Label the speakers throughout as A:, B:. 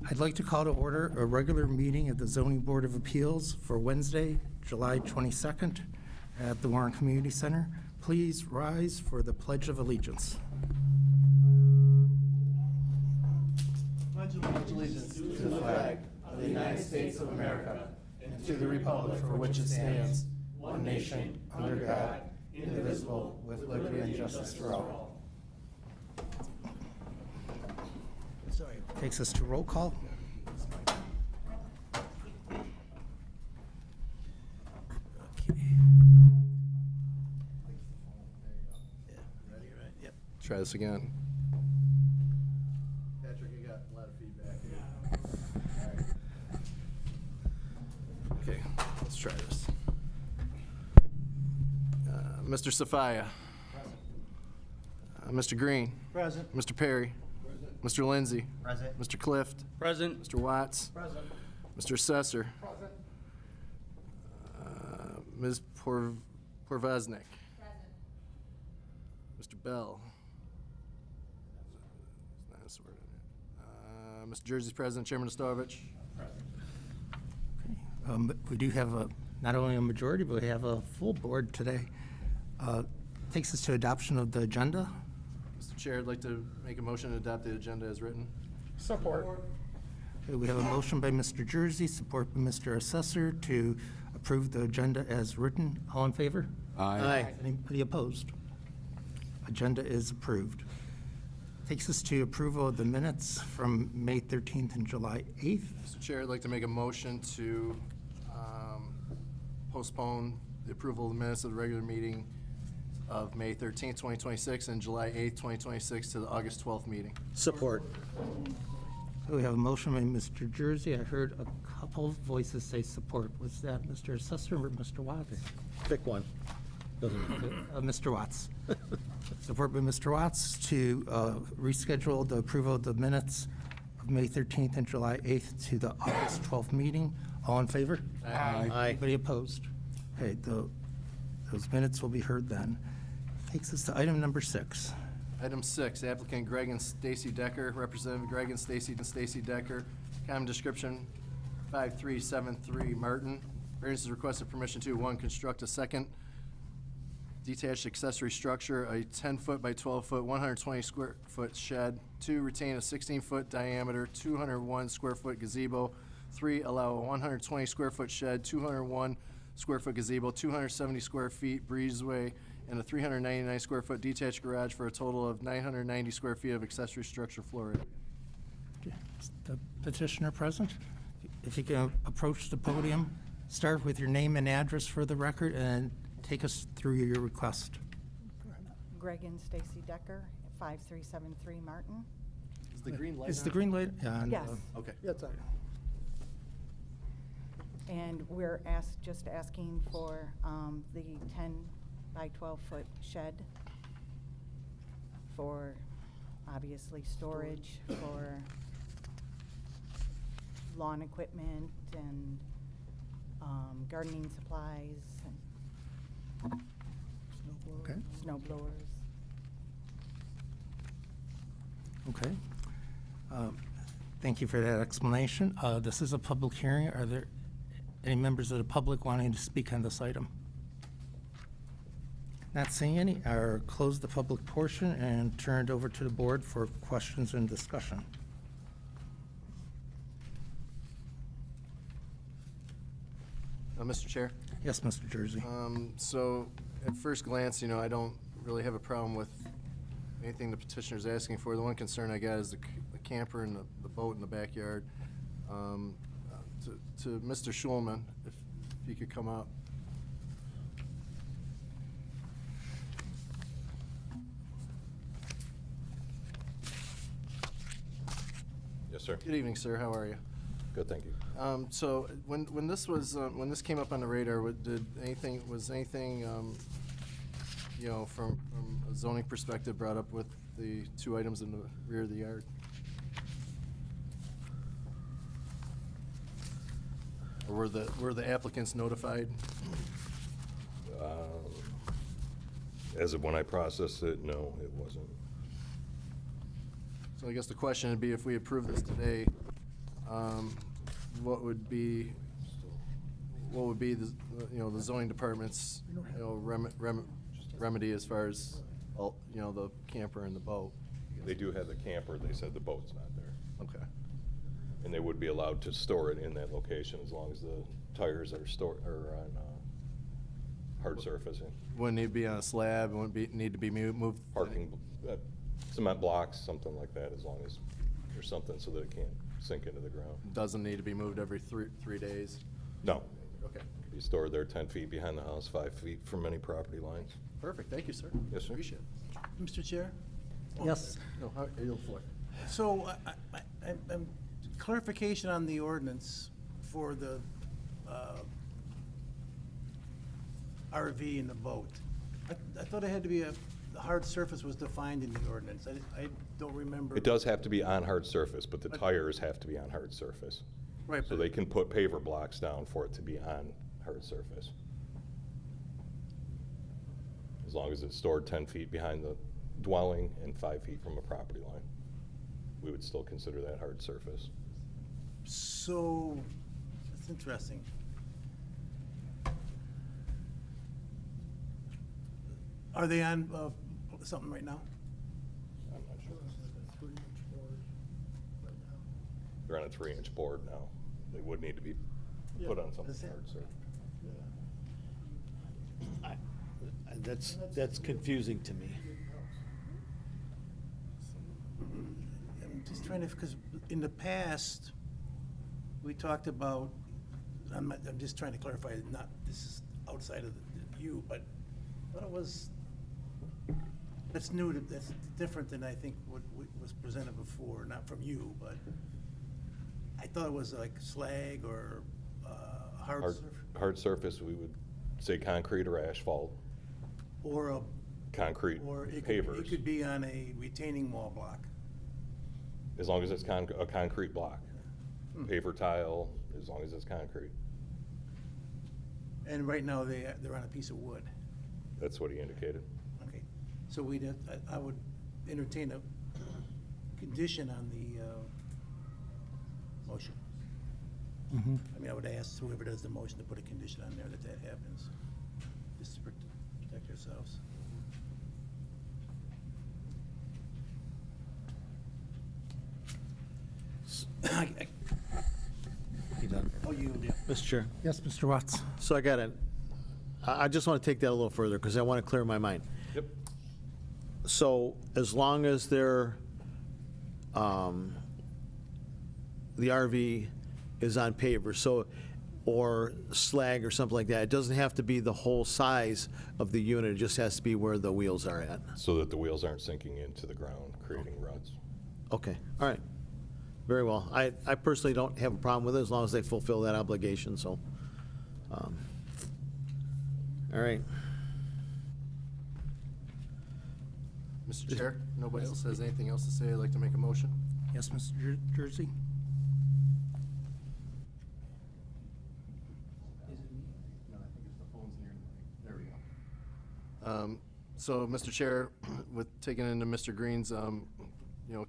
A: I'd like to call to order a regular meeting of the Zoning Board of Appeals for Wednesday, July 22nd at the Warren Community Center. Please rise for the Pledge of Allegiance.
B: Pledge allegiance to the flag of the United States of America and to the republic for which it stands, one nation, under God, indivisible, with liberty and justice for all.
A: Takes us to roll call.
B: Try this again. Patrick, you got a lot of feedback here. All right. Okay, let's try this. Mr. Safaya. Mr. Green.
C: Present.
B: Mr. Perry. Mr. Lindsay.
C: Present.
B: Mr. Clift.
C: Present.
B: Mr. Watts.
C: Present.
B: Mr. Assessor. Ms. Porvesnik. Mr. Bell. That's the word in it. Mr. Jersey's present. Chairman Ostovich.
A: We do have not only a majority, but we have a full board today. Takes us to adoption of the agenda.
B: Mr. Chair, I'd like to make a motion to adopt the agenda as written.
C: Support.
A: Okay, we have a motion by Mr. Jersey, support by Mr. Assessor to approve the agenda as written. All in favor?
B: Aye.
A: Anybody opposed? Agenda is approved. Takes us to approval of the minutes from May 13th and July 8th.
B: Mr. Chair, I'd like to make a motion to postpone the approval of the minutes of the regular meeting of May 13th, 2026 and July 8th, 2026 to the August 12th meeting.
C: Support.
A: We have a motion by Mr. Jersey. I heard a couple voices say support. Was that Mr. Assessor or Mr. Watts?
C: Pick one.
A: Mr. Watts. Support by Mr. Watts to reschedule the approval of the minutes of May 13th and July 8th to the August 12th meeting. All in favor?
C: Aye.
A: Anybody opposed? Okay, those minutes will be heard then. Takes us to item number 6.
B: Item 6, applicant Greg and Stacy Decker, Representative Greg and Stacy Decker, common description 5373 Martin. Variance is requested permission to 1, construct a second detached accessory structure, a 10-foot by 12-foot, 120 square foot shed. 2, retain a 16-foot diameter, 201 square foot gazebo. 3, allow a 120 square foot shed, 201 square foot gazebo, 270 square feet breezeway, and a 399 square foot detached garage for a total of 990 square feet of accessory structure floor area.
A: Is the petitioner present? If you can approach the podium, start with your name and address for the record, and take us through your request.
D: Greg and Stacy Decker, 5373 Martin.
B: Is the green light
A: Is the
B: on?
A: green light on?
D: Yes.
B: Okay.
D: And we're just asking for the 10 by 12-foot shed for, obviously, storage for lawn equipment and gardening supplies and
A: Okay.
D: snow blowers.
A: Okay. Thank you for that explanation. This is a public hearing. Are there any members of the public wanting to speak on this item? Not seeing any. I'll close the public portion and turn it over to the board for questions and discussion.
B: Mr. Chair?
A: Yes, Mr. Jersey.
B: So at first glance, I don't really have a problem with anything the petitioner's asking for. The one concern I got is the camper and the boat in the backyard. To Mr. Schulman, if he could come up.
E: Yes, sir.
B: Good evening, sir. How are you?
E: Good, thank you.
B: So when this came up on the radar, was anything from a zoning perspective brought up with the 2 items in the rear of the yard? Or were the applicants notified?
E: As of when I processed it, no, it wasn't.
B: So I guess the question would be, if we approve this today, what would be the, the zoning department's, remedy as far as, the camper and the boat?
E: They do have the camper, they said the boat's not there.
B: Okay.
E: And they would be allowed to store it in that location as long as the tires are stored, or on, hard surfacing.
B: Wouldn't need to be on a slab, wouldn't need to be moved?
E: Parking, cement blocks, something like that, as long as there's something so that it can't sink into the ground.
B: Doesn't need to be moved every three days?
E: No.
B: Okay.
E: Be stored there 10 feet behind the house, 5 feet from any property lines.
B: Perfect, thank you, sir.
E: Yes, sir.
B: Appreciate it.
F: Mr. Chair?
A: Yes.
B: No, yield the floor.
F: So, I'm clarification on the ordinance for the RV and the boat. I thought it had to be the hard surface was defined in the ordinance. I don't remember.
E: It does have to be on hard surface, but the tires have to be on hard surface.
F: Right,
E: So
F: but-
E: they can put paver blocks down for it to be on hard surface. As long as it's stored 10 feet behind the dwelling and 5 feet from a property line. We would still consider that hard surface.
F: So, that's interesting. Are they on something right now?
E: I'm not sure. They're on a 3-inch board now. They would need to be put on something
F: Is it-
E: hard surface.
C: That's confusing to me.
F: I'm just trying to, because in the past, we talked about, I'm just trying to clarify, not, this is outside of you, but I thought it was, that's new, that's different than I think what was presented before, not from you, but I thought it was like slag or hard
E: Hard,
F: surf,
E: hard surface, we would say concrete or asphalt,
F: or a,
E: concrete
F: or it
E: pavers,
F: could be on a retaining wall block.
E: as long as it's a concrete block. Paver tile, as long as it's concrete.
F: And right now, they're on a piece of wood.
E: That's what he indicated.
F: Okay, so I would entertain a condition on the motion. I mean, I would ask whoever does the motion to put a condition on there that happens, just to protect ourselves.
C: You done?
F: Oh, you, yeah.
C: Mr. Chair,
A: Yes, Mr. Watts?
C: so I just want to take that a little further because I want to clear my mind.
E: Yep.
C: So as long as they're, the RV is on paver, so, or slag or something like that, it doesn't have to be the whole size of the unit, it just has to be where the wheels are at.
E: So that the wheels aren't sinking into the ground, creating ruts.
C: Okay, all right. Very well. I personally don't have a problem with it as long as they fulfill that obligation, so. All right.
B: Mr. Chair, nobody else has anything else to say? I'd like to make a motion.
A: Yes, Mr. Jersey?
B: So, Mr. Chair, with taking into Mr. Green's,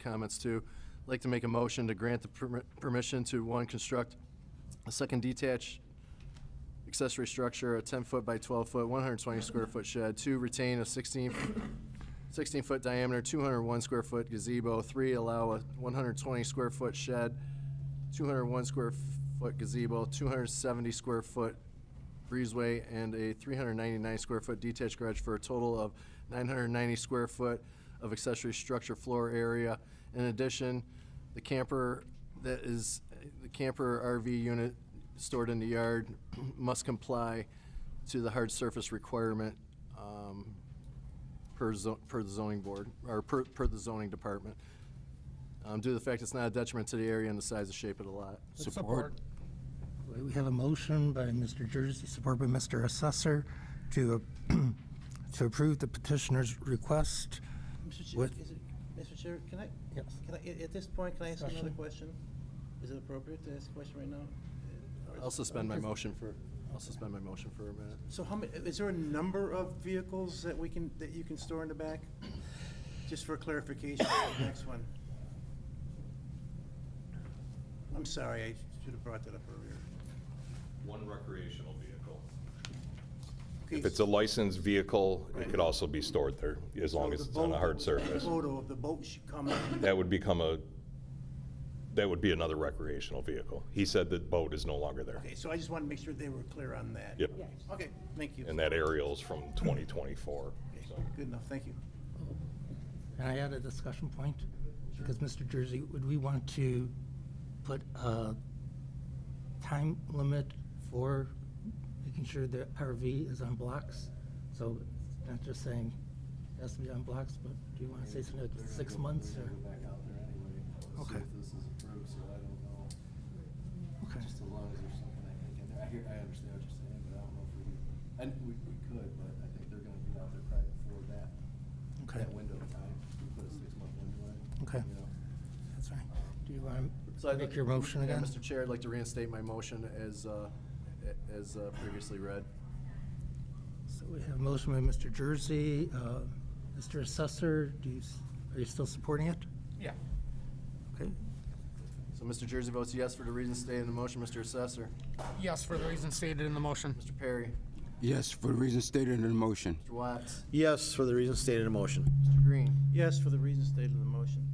B: comments too, I'd like to make a motion to grant the permission to, one, construct a second detached accessory structure, a 10-foot by 12-foot, 120-square-foot shed. Two, retain a 16-foot diameter, 201-square-foot gazebo. Three, allow a 120-square-foot shed, 201-square-foot gazebo, 270-square-foot breezeway, and a 399-square-foot detached garage for a total of 990 square foot of accessory structure floor area. In addition, the camper RV unit stored in the yard must comply to the hard surface requirement per the zoning board, or per the zoning department, due to the fact it's not a detriment to the area and the size and shape of the lot.
A: Support. We have a motion by Mr. Jersey, supported by Mr. Assessor, to approve the petitioner's request.
F: Mr. Chair,
A: With-
F: Mr. Chair,
A: Yes.
F: at this point, can I ask another
A: Discussion?
F: question? Is it appropriate to ask a question right now?
B: I'll suspend my motion for a minute.
F: So how many, is there a number of vehicles that you can store in the back? Just for clarification for the next one. I'm sorry, I should have brought that up earlier.
E: One recreational vehicle.
F: Okay,
E: If it's a licensed vehicle, it could also be stored there, as long
F: so
E: as
F: the
E: it's on a
F: boat-
E: hard surface.
F: Photo of the boat should come in.
E: That would be another recreational vehicle. He said the boat is no longer there.
F: Okay, so I just want to make sure they were clear on that.
E: Yep.
F: Okay, thank you.
E: And that aerial's from 2024.
F: Okay,
E: so.
F: good enough, thank you.
A: Can I add a discussion point? Because, Mr. Jersey, would we want to put a time limit for making sure the RV is on blocks? So not just saying it has to be on blocks, but do you want to say something like 6 months or?
G: Go back out there anyway. We'll see
A: Okay.
G: if this is approved, so I don't know.
A: Okay.
G: Just as long as there's something I think in there. I understand what you're saying, but I don't know if we could, but I think they're gonna be out there probably before that.
A: Okay.
G: That window of time. We put a 6-month window in.
A: Okay.
G: You know.
A: That's fine. Do you want
B: So
A: to
B: I'd
A: make
B: like-
A: your motion
B: Yeah,
A: again?
B: Mr. Chair, I'd like to reinstate my motion as previously read.
A: So we have a motion by Mr. Jersey. Mr. Assessor, are you still supporting it?
F: Yeah.
A: Okay.
B: So Mr. Jersey votes yes for the reasons stated in the motion. Mr. Assessor?
H: Yes, for the reasons stated in the motion.
B: Mr. Perry?
I: Yes, for the reasons stated in the motion.
B: Mr. Watts?
C: Yes, for the reasons stated in the motion.
B: Mr. Green?
F: Yes, for the reasons stated in the motion.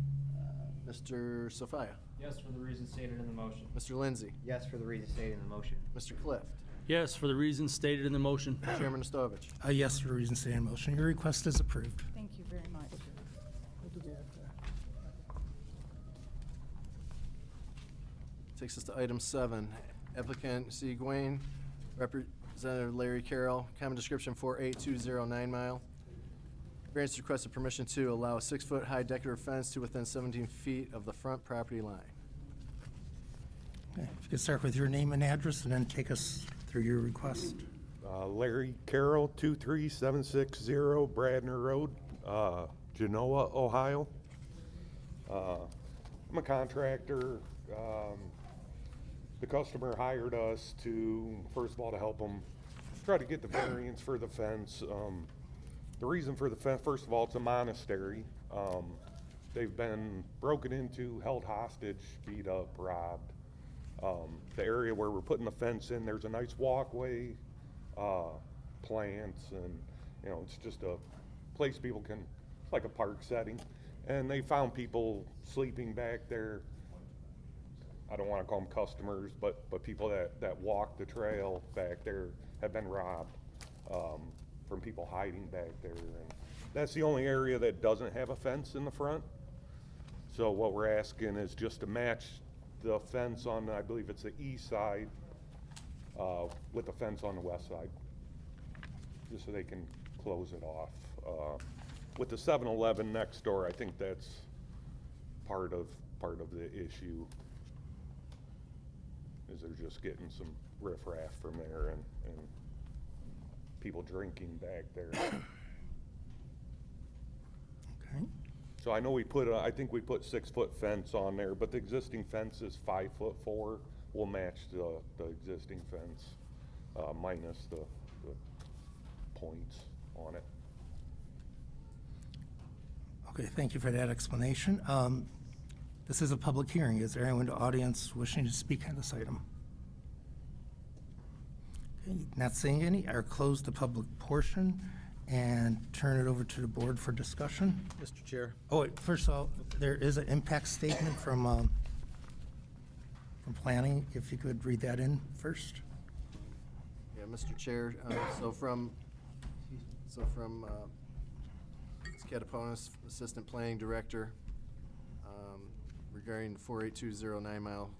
B: Mr. Sophia?
J: Yes, for the reasons stated in the motion.
B: Mr. Lindsay?
J: Yes, for the reasons stated in the motion.
B: Mr. Clift?
K: Yes, for the reasons stated in the motion.
B: Chairman Estovich?
A: Yes, for the reasons stated in motion. Your request is approved.
D: Thank you very much.
B: Takes us to item 7. Applicant C. Gwain, Representative Larry Carroll, common description 48209 Mile. Variance requested permission to allow a 6-foot high decorative fence to within 17 feet of the front property line.
A: Okay, if you could start with your name and address and then take us through your request.
L: Larry Carroll, 23760 Bradner Road, Genoa, Ohio. I'm a contractor. The customer hired us to, first of all, to help them try to get the variance for the fence. The reason for the fence, first of all, it's a monastery. They've been broken into, held hostage, beat up, robbed. The area where we're putting the fence in, there's a nice walkway, plants, and, you know, it's just a place people can, it's like a park setting. And they found people sleeping back there. I don't want to call them customers, but people that walk the trail back there have been robbed from people hiding back there. And that's the only area that doesn't have a fence in the front. So what we're asking is just to match the fence on, I believe it's the east side, with the fence on the west side, just so they can close it off. With the 7-Eleven next door, I think that's part of the issue, is they're just getting some riffraff from there and people drinking back there.
A: Okay.
L: So I know I think we put 6-foot fence on there, but the existing fence is 5'4". We'll match the existing fence, minus the points on it.
A: Okay, thank you for that explanation. This is a public hearing. Is there anyone in the audience wishing to speak on this item? Okay, not seeing any, I'll close the public portion and turn it over to the board for discussion.
C: Mr. Chair.
A: Oh, wait, first of all, there is an impact statement from planning. If you could read that in first.
B: Yeah, Mr. Chair, so from Scataponis, Assistant Planning Director, regarding the 48209 Mile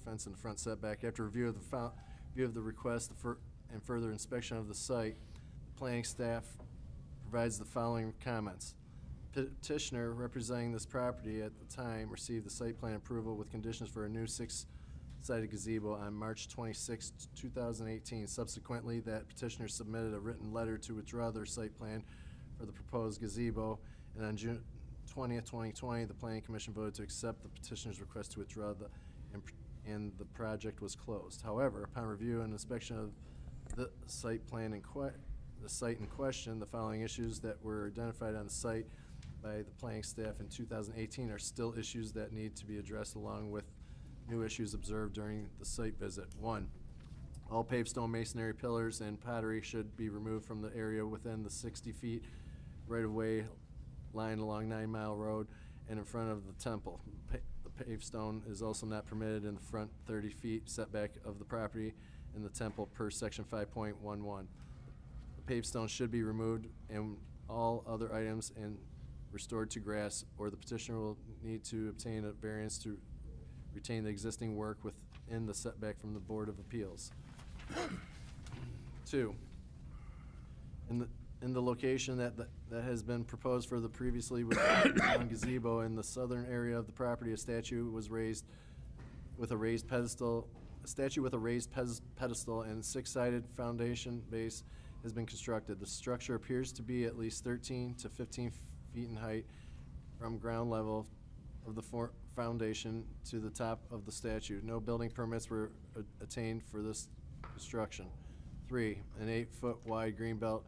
B: fence in the front setback. After review of the request and further inspection of the site, the planning staff provides the following comments. Petitioner representing this property at the time received the site plan approval with conditions for a new 6-sided gazebo on March 26, 2018. Subsequently, that petitioner submitted a written letter to withdraw their site plan for the proposed gazebo, and on June 20th, 2020, the Planning Commission voted to accept the petitioner's request to withdraw and the project was closed. However, upon review and inspection of the site plan the site in question, the following issues that were identified on the site by the planning staff in 2018 are still issues that need to be addressed, along with new issues observed during the site visit. 1, all paved stone masonry pillars and pottery should be removed from the area within the 60 feet right-of-way line along 9 Mile Road and in front of the temple. The paved stone is also not permitted in the front 30 feet setback of the property in the temple per section 5.11. The paved stone should be removed and all other items and restored to grass, or the petitioner will need to obtain a variance to retain the existing work within the setback from the Board of Appeals. 2, in the location that has been proposed for the previously withdrawn gazebo in the southern area of the property, a statue was raised with a raised pedestal, and 6-sided foundation base has been constructed. The structure appears to be at least 13 to 15 feet in height from ground level of the foundation to the top of the statue. No building permits were attained for this construction. 3, an 8-foot wide greenbelt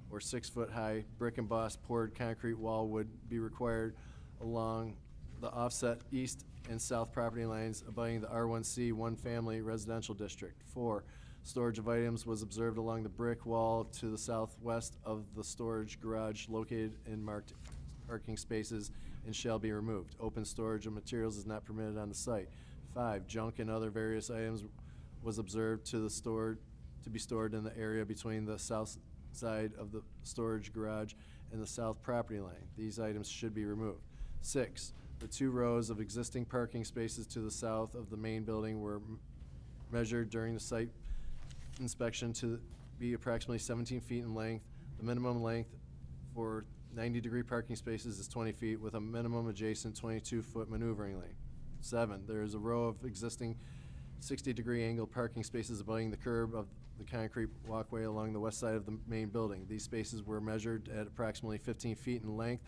B: or 6-foot high brick embossed poured concrete wall would be required along the offset east and south property lines abutting the R1C one-family residential district. 4, storage of items was observed along the brick wall to the southwest of the storage garage located in marked parking spaces and shall be removed. Open storage of materials is not permitted on the site. 5, junk and other various items was observed to be stored in the area between the south side of the storage garage and the south property line. These items should be removed. 6, the 2 rows of existing parking spaces to the south of the main building were measured during the site inspection to be approximately 17 feet in length. The minimum length for 90-degree parking spaces is 20 feet with a minimum adjacent 22-foot maneuvering lane. 7, there is a row of existing 60-degree angle parking spaces abutting the curb of the concrete walkway along the west side of the main building. These spaces were measured at approximately 15 feet in length.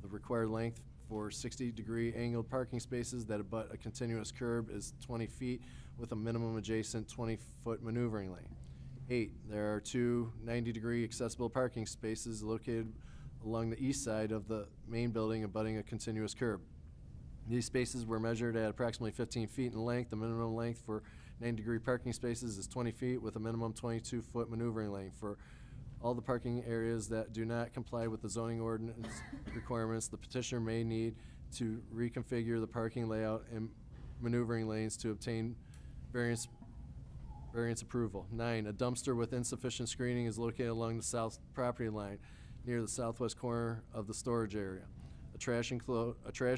B: The required length for 60-degree angled parking spaces that abut a continuous curb is 20 feet with a minimum adjacent 20-foot maneuvering lane. 8, there are 2 90-degree accessible parking spaces located along the east side of the main building abutting a continuous curb. These spaces were measured at approximately 15 feet in length. The minimum length for 90-degree parking spaces is 20 feet with a minimum 22-foot maneuvering lane. For all the parking areas that do not comply with the zoning ordinance requirements, the petitioner may need to reconfigure the parking layout and maneuvering lanes to obtain variance approval. 9, a dumpster with insufficient screening is located along the south property line near the southwest corner of the storage area. A trash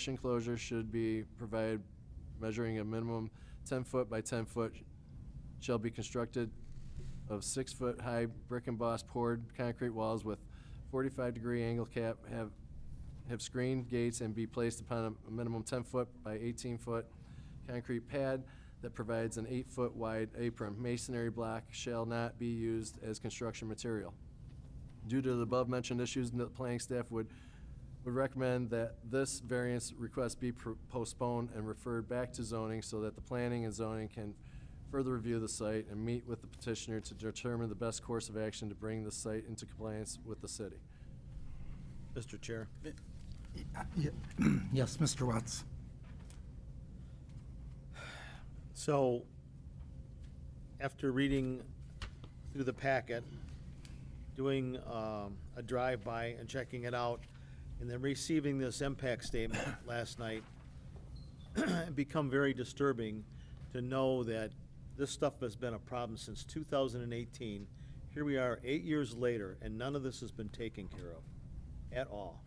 B: enclosure should be provided measuring a minimum 10-foot by 10-foot shall be constructed of 6-foot high brick embossed poured concrete walls with 45-degree angle cap have screened gates and be placed upon a minimum 10-foot by 18-foot concrete pad that provides an 8-foot wide apron. Masonry block shall not be used as construction material. Due to the above-mentioned issues, the planning staff would recommend that this variance request be postponed and referred back to zoning so that the planning and zoning can further review the site and meet with the petitioner to determine the best course of action to bring the site into compliance with the city.
C: Mr. Chair.
A: Yes, Mr. Watts.
C: So, after reading through the packet, doing a drive-by and checking it out, and then receiving this impact statement last night, it become very disturbing to know that this stuff has been a problem since 2018. Here we are 8 years later, and none of this has been taken care of at all.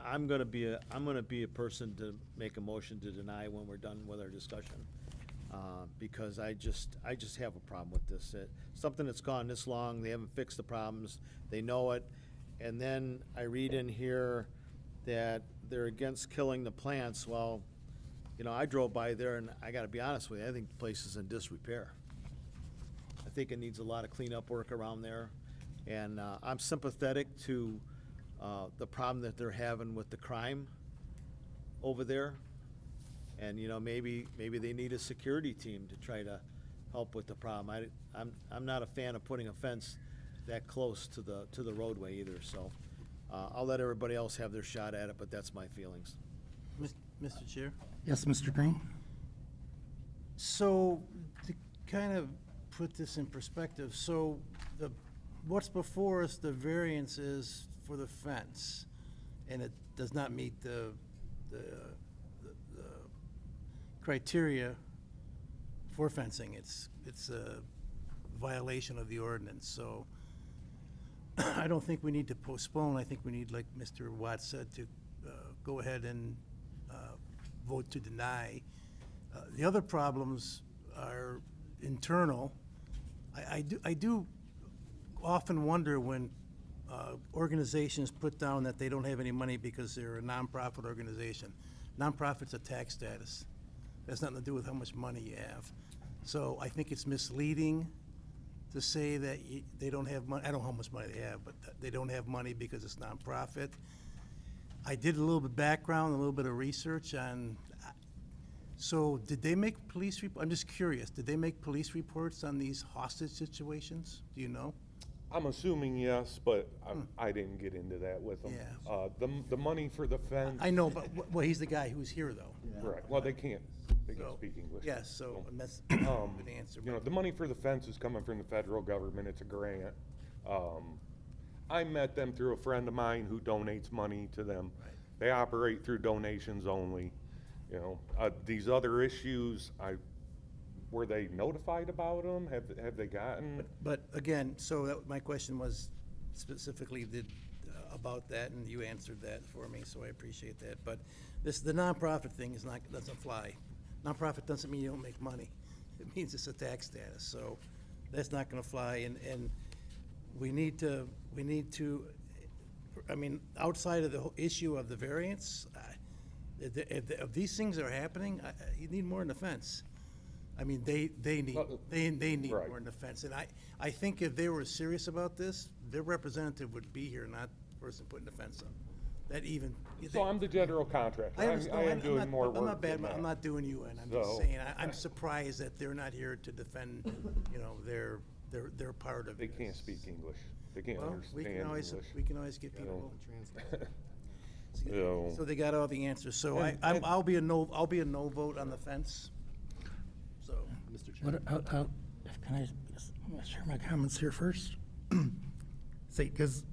C: I'm gonna be a person to make a motion to deny when we're done with our discussion, because I just have a problem with this. Something that's gone this long, they haven't fixed the problems, they know it, and then I read in here that they're against killing the plants. Well, you know, I drove by there, and I gotta be honest with you, I think the place is in disrepair. I think it needs a lot of cleanup work around there, and I'm sympathetic to the problem that they're having with the crime over there. And, you know, maybe they need a security team to try to help with the problem. I'm not a fan of putting a fence that close to the roadway either, so I'll let everybody else have their shot at it, but that's my feelings.
F: Mr. Chair?
A: Yes, Mr. Green?
F: So, to kind of put this in perspective, so what's before us, the variance is for the fence, and it does not meet the criteria for fencing. It's a violation of the ordinance, so I don't think we need to postpone. I think we need, like Mr. Watts said, to go ahead and vote to deny. The other problems are internal. I do often wonder when organizations put down that they don't have any money because they're a nonprofit organization. Nonprofit's a tax status. That's nothing to do with how much money you have. So I think it's misleading to say that they don't have money. I don't know how much money they have, but they don't have money because it's nonprofit. I did a little bit of background, a little bit of research on, so did they make police I'm just curious, did they make police reports on these hostage situations? Do you know?
L: I'm assuming yes, but I didn't get into that with them.
F: Yeah.
L: The money for the fence.
F: I know, but, well, he's the guy who's here, though.
L: Right, well, they can't
F: So,
L: speak English.
F: Yes, so that's a good answer.
L: You know, the money for the fence is coming from the federal government, it's a grant. I met them through a friend of mine who donates money to them.
F: Right.
L: They operate through donations only, you know. These other issues, were they notified about them? Have they gotten?
F: But again, so my question was specifically about that, and you answered that for me, so I appreciate that. But the nonprofit thing doesn't fly. Nonprofit doesn't mean you don't make money. It means it's a tax status, so that's not gonna fly, and we need to, I mean, outside of the whole issue of the variance, if these things are happening, you need more in the fence. I mean, they need
L: Right.
F: more in the fence, and I think if they were serious about this, their representative would be here, not the person putting the fence up. That even.
L: So I'm the general contractor.
F: I understand.
L: I am doing more work
F: I'm not bad,
L: than that.
F: I'm not doing you in, I'm just
L: So-
F: saying, I'm surprised that they're not here to defend, you know, their part of
L: They
F: it.
L: can't speak English. They can't
F: Well,
L: understand
F: we can always,
L: English.
F: we can always get
L: You know.
F: people.
L: So-
F: So they got all the answers, so
L: And-
F: I'll be a no vote on the fence, so.
B: Mr. Chair.
A: Can I just share my comments here first? See, because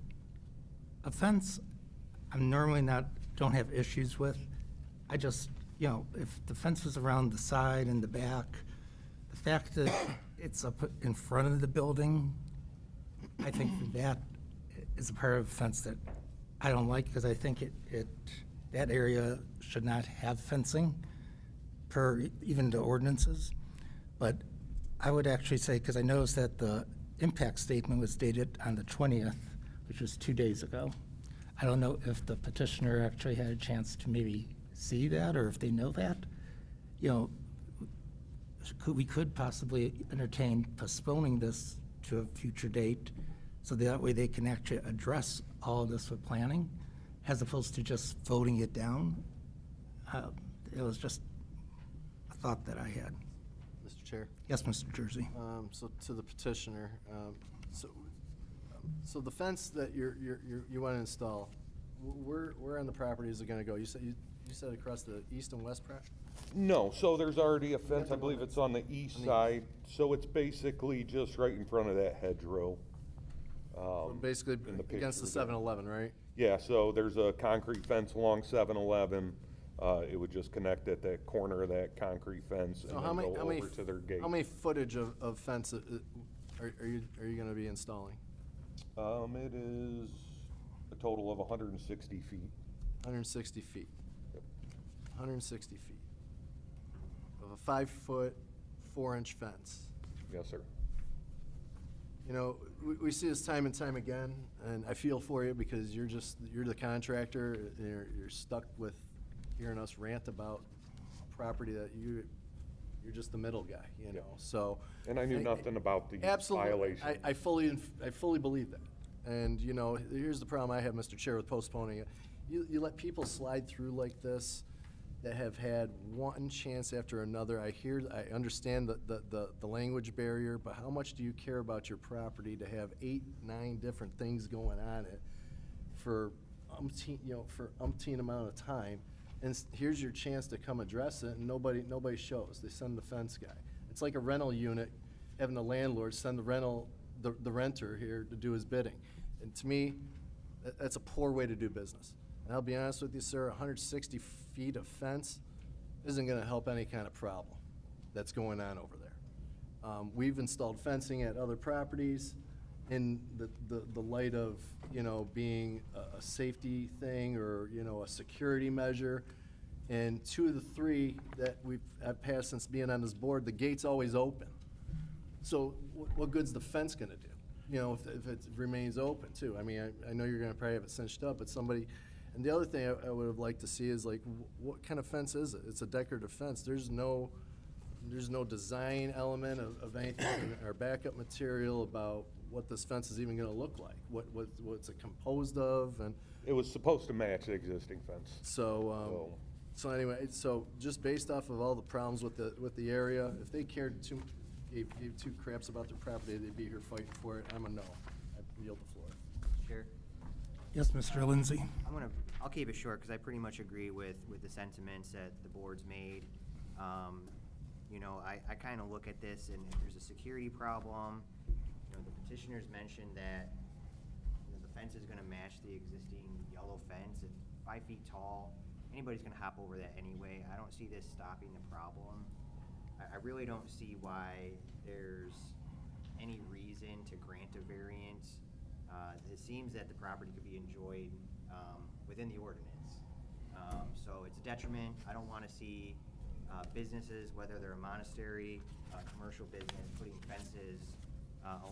A: a fence, I'm normally don't have issues with. I just, you know, if the fence was around the side and the back, the fact that it's up in front of the building, I think that is a part of the fence that I don't like, because I think that area should not have fencing per even the ordinances. But I would actually say, because I noticed that the impact statement was dated on the 20th, which was 2 days ago. I don't know if the petitioner actually had a chance to maybe see that, or if they know that. You know, we could possibly entertain postponing this to a future date, so that way they can actually address all of this with planning, as opposed to just voting it down. It was just a thought that I had.
B: Mr. Chair.
A: Yes, Mr. Jersey.
B: So to the petitioner, so the fence that you want to install, where on the property is it going to go? You said across the east and west part?
L: No, so there's already a fence, I believe it's on the east side, so it's basically just right in front of that hedgerow.
B: Basically
L: in the
B: against the
L: picture there.
B: 7-Eleven, right?
L: Yeah, so there's a concrete fence along 7-Eleven. It would just connect at that corner of that concrete fence and
B: So
L: then
B: how many,
L: go over to their gate.
B: how many footage of fence are you going to be installing?
L: It is a total of 160 feet.
B: 160 feet. 160 feet of a 5-foot, 4-inch fence.
L: Yes, sir.
B: You know, we see this time and time again, and I feel for you because you're the contractor, and you're stuck with hearing us rant about property that you're just the middle guy, you know, so.
L: And I knew nothing about the
B: Absolutely.
L: violation.
B: I fully believe that. And, you know, here's the problem I have, Mr. Chair, with postponing it. You let people slide through like this that have had one chance after another. I understand the language barrier, but how much do you care about your property to have 8, 9 different things going on it for umpteen amount of time? and here's your chance to come address it, and nobody shows. They send the fence guy. It's like a rental unit, having the landlord send the renter here to do his bidding. And to me, that's a poor way to do business. And I'll be honest with you, sir, 160 feet of fence isn't gonna help any kind of problem that's going on over there. We've installed fencing at other properties in the light of, being a safety thing or, a security measure. And 2 of the 3 that I've passed since being on this board, the gate's always open. So what good's the fence gonna do? If it remains open too. I mean, I know you're gonna probably have it cinched up, but somebody, and the other thing I would have liked to see is like, what kind of fence is it? It's a decorative fence. There's no design element of anything in our backup material about what this fence is even gonna look like, what's it composed of, and
L: It was supposed to match the existing fence.
B: so anyway, so just based off of all the problems with the area, if they gave 2 craps about their property, they'd be here fighting for it. I'm a no. I yield the floor.
J: Chair,
A: Yes, Mr. Lindsay.
J: I'll keep it short, because I pretty much agree with the sentiments that the board's made. I kind of look at this, and if there's a security problem, the petitioners mentioned that, the fence is gonna match the existing yellow fence. It's 5 feet tall. Anybody's gonna hop over that anyway. I don't see this stopping the problem. I really don't see why there's any reason to grant a variance. It seems that the property could be enjoyed within the ordinance. So it's a detriment. I don't want to see businesses, whether they're a monastery, a commercial business, putting fences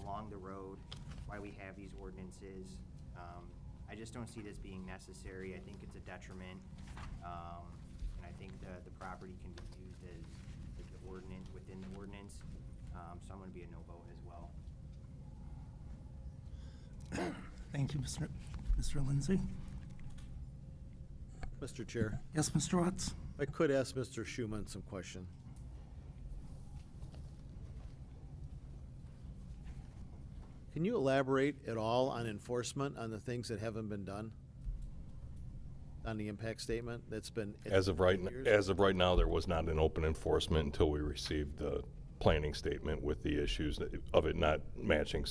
J: along the road. Why we have these ordinances. I just don't see this being necessary. I think it's a detriment. And I think the property can be used as the ordinance, within the ordinance. So I'm gonna be a no vote as well.
A: Thank you, Mr. Lindsay.
C: Mr. Chair,
A: Yes, Mr. Watts?
C: I could ask Mr. Schuman some question. Can you elaborate at all on enforcement on the things that haven't been done? On the impact statement that's been.
E: As of right
C: years?
E: now, there was not an open enforcement until we received the planning statement with the issues of it not matching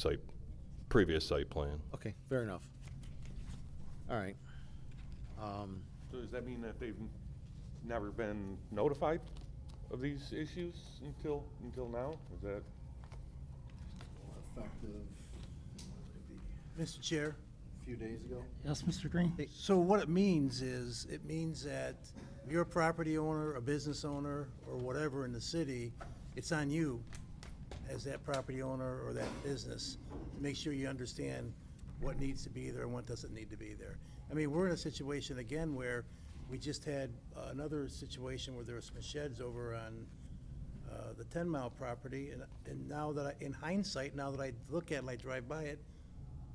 E: previous site plan.
C: Okay, fair enough. All right.
L: So does that mean that they've never been notified of these issues until now? Is that?
B: Effective,
F: Mr. Chair,
B: a few days ago.
A: Yes, Mr. Green?
F: so what it means is, it means that if you're a property owner, a business owner, or whatever in the city, it's on you as that property owner or that business to make sure you understand what needs to be there and what doesn't need to be there. I mean, we're in a situation again where we just had another situation where there were some sheds over on the 10 Mile property, and now that in hindsight, now that I look at it, I drive by it,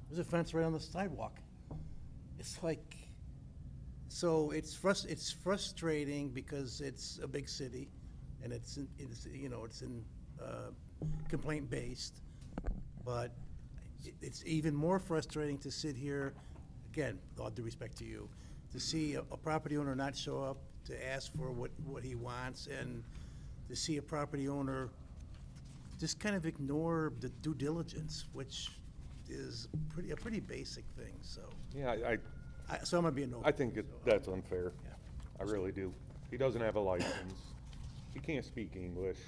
F: there's a fence right on the sidewalk. It's like, so it's frustrating because it's a big city, and it's complaint-based, but it's even more frustrating to sit here, again, with all due respect to you, to see a property owner not show up to ask for what he wants, and to see a property owner just kind of ignore the due diligence, which is a pretty basic thing, so.
L: Yeah,
F: So I'm gonna be a no.
L: I think that's unfair.
F: Yeah.
L: I really do. He doesn't have a license. He can't speak English.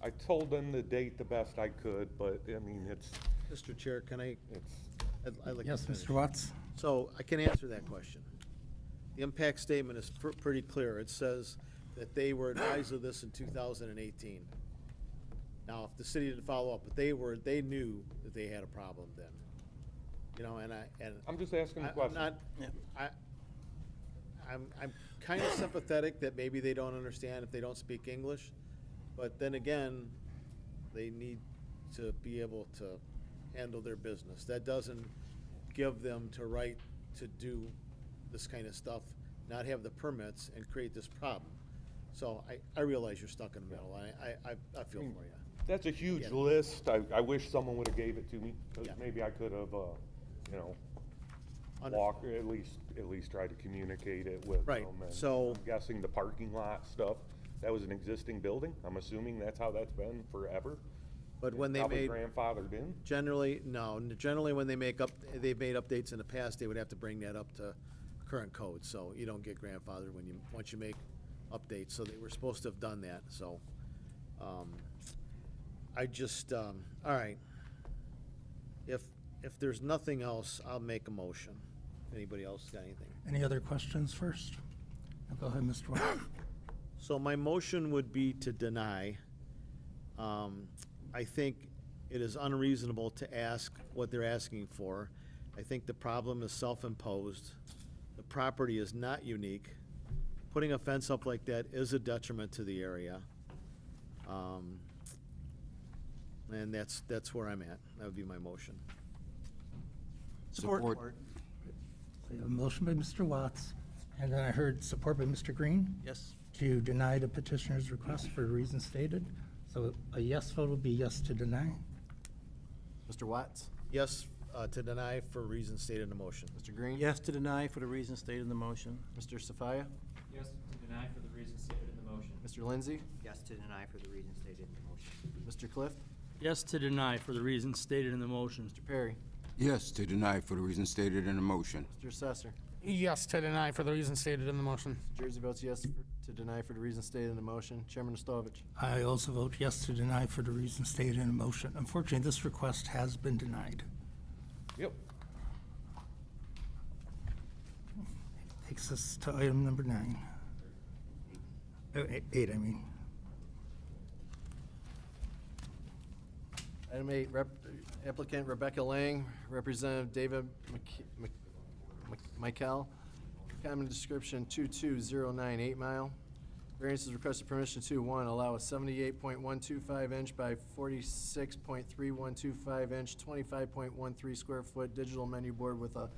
L: I told him the date the best I could, but I mean,
C: Mr. Chair, can I'd like to
A: Yes,
C: finish.
A: Mr. Watts?
C: So I can answer that question. The impact statement is pretty clear. It says that they were advised of this in 2018. Now, if the city didn't follow up, but they knew that they had a problem then.
L: I'm just asking the
C: I'm
L: question.
C: not, I'm kind of sympathetic that maybe they don't understand if they don't speak English, but then again, they need to be able to handle their business. That doesn't give them the right to do this kind of stuff, not have the permits and create this problem. So I realize you're stuck in the middle. I feel for you.
L: That's a huge
C: Yeah.
L: list. I wish someone would have gave it to me, because
C: Yeah.
L: maybe I could have, walk, or at least try to communicate it with them.
C: Right,
L: and
C: so-
L: I'm guessing the parking lot stuff, that was an existing building? I'm assuming that's how that's been forever?
C: But when they
L: Probably
C: made,
L: grandfathered in?
C: generally, no, generally when they've made updates in the past, they would have to bring that up to current code, so you don't get grandfathered once you make updates, so they were supposed to have done that, so, all right. If there's nothing else, I'll make a motion. Anybody else got anything?
A: Any other questions first? Go ahead, Mr. Watts.
C: So my motion would be to deny. I think it is unreasonable to ask what they're asking for. I think the problem is self-imposed. The property is not unique. Putting a fence up like that is a detriment to the area. And that's where I'm at. That would be my motion.
I: Support.
A: We have a motion by Mr. Watts, and then I heard support by Mr. Green
C: Yes.
A: to deny the petitioner's request for the reasons stated. So a yes vote will be yes to deny.
B: Mr. Watts?
C: Yes, to deny for reasons stated in the motion.
B: Mr. Green?
F: Yes to deny for the reasons stated in the motion.
B: Mr. Safaya?
K: Yes to deny for the reasons stated in the motion.
B: Mr. Lindsay?
J: Yes to deny for the reasons stated in the motion.
B: Mr. Clift?
K: Yes to deny for the reasons stated in the motion.
B: Mr. Perry?
I: Yes to deny for the reasons stated in the motion.
B: Mr. Assessor?
H: Yes to deny for the reasons stated in the motion.
B: Jersey votes yes to deny for the reasons stated in the motion. Chairman Ostovich?
A: I also vote yes to deny for the reasons stated in the motion. Unfortunately, this request has been denied.
L: Yep.
A: Takes us to item number 9. Oh, 8, I mean.
B: Item 8, applicant Rebecca Lang, Representative David Michael. Common description 2209 8 Mile. Variance is requested permission to, 1, allow a 78.125 inch by 46.3125 inch, 25.13 square foot digital menu board with a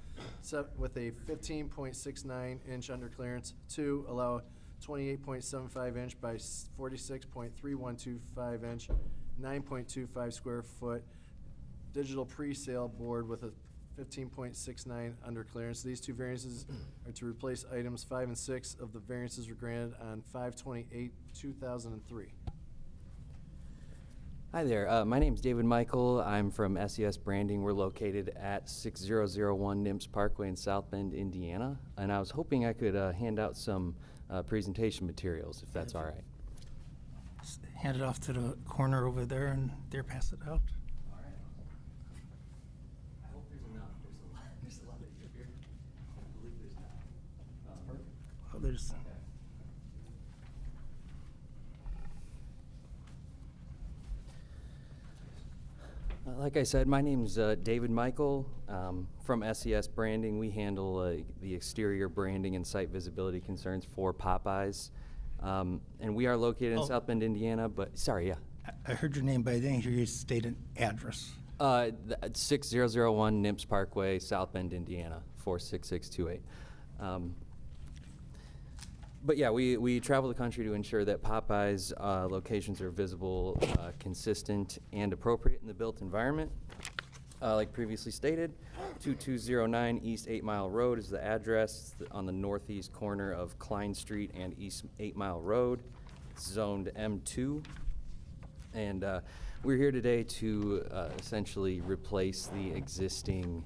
B: 15.69 inch under clearance. 2, allow a 28.75 inch by 46.3125 inch, 9.25 square foot digital pre-sale board with a 15.69 under clearance. These two variances are to replace items 5 and 6 of the variances were granted on 5/28/2003.
M: Hi there, my name's David Michael. I'm from SES Branding. We're located at 6001 Nimps Parkway in South Bend, Indiana. And I was hoping I could hand out some presentation materials, if that's all right.
A: Just hand it off to the corner over there and there, pass it out.
M: All right. I hope there's enough. There's a lot of you here. I believe there's not. Perfect.
A: Oh, there's,
M: Like I said, my name's David Michael from SES Branding. We handle the exterior branding and site visibility concerns for Popeyes. And we are located in
A: Oh.
M: South Bend, Indiana, but, sorry, yeah.
A: I heard your name, but I didn't hear you state an address.
M: 6001 Nimps Parkway, South Bend, Indiana, 46628. But yeah, we travel the country to ensure that Popeyes locations are visible, consistent, and appropriate in the built environment. Like previously stated, 2209 East 8 Mile Road is the address on the northeast corner of Klein Street and East 8 Mile Road. It's zoned M2. And we're here today to essentially replace the existing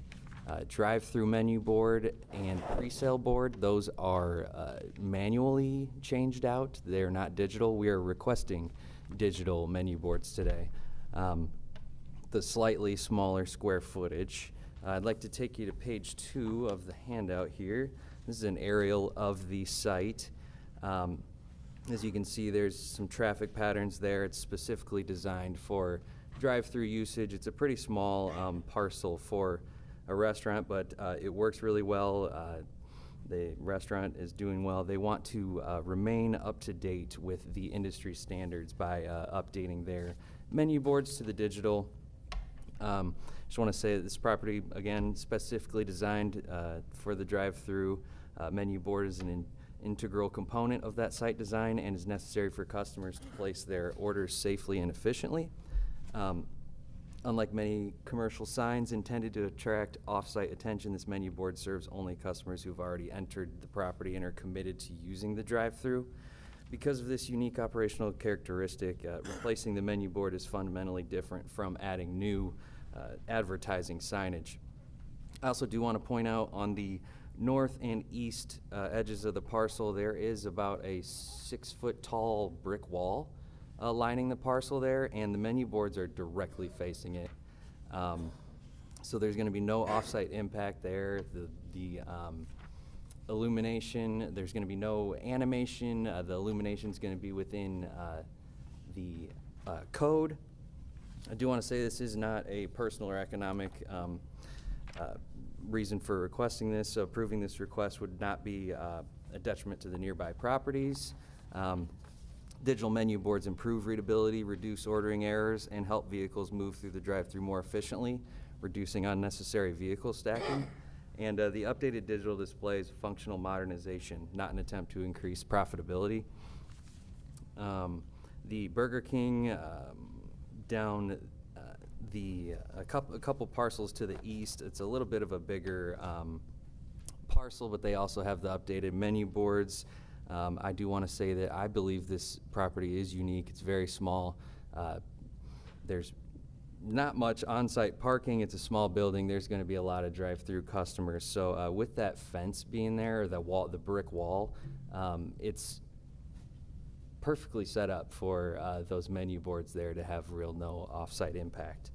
M: drive-through menu board and pre-sale board. Those are manually changed out. They're not digital. We are requesting digital menu boards today. The slightly smaller square footage. I'd like to take you to page 2 of the handout here. This is an aerial of the site. As you can see, there's some traffic patterns there. It's specifically designed for drive-through usage. It's a pretty small parcel for a restaurant, but it works really well. The restaurant is doing well. They want to remain up to date with the industry standards by updating their menu boards to the digital. Just want to say that this property, again, specifically designed for the drive-through menu board is an integral component of that site design and is necessary for customers to place their orders safely and efficiently. Unlike many commercial signs intended to attract off-site attention, this menu board serves only customers who've already entered the property and are committed to using the drive-through. Because of this unique operational characteristic, replacing the menu board is fundamentally different from adding new advertising signage. I also do want to point out on the north and east edges of the parcel, there is about a 6-foot tall brick wall lining the parcel there, and the menu boards are directly facing it. So there's going to be no off-site impact there. The illumination, there's going to be no animation. The illumination is going to be within the code. I do want to say this is not a personal or economic reason for requesting this. So approving this request would not be a detriment to the nearby properties. Digital menu boards improve readability, reduce ordering errors, and help vehicles move through the drive-thru more efficiently, reducing unnecessary vehicle stacking. And the updated digital display is functional modernization, not an attempt to increase profitability. The Burger King down a couple parcels to the east, it's a little bit of a bigger parcel, but they also have the updated menu boards. I do want to say that I believe this property is unique. It's very small. There's not much on-site parking. It's a small building. There's going to be a lot of drive-through customers. So with that fence being there, or the brick wall, it's perfectly set up for those menu boards there to have no off-site impact.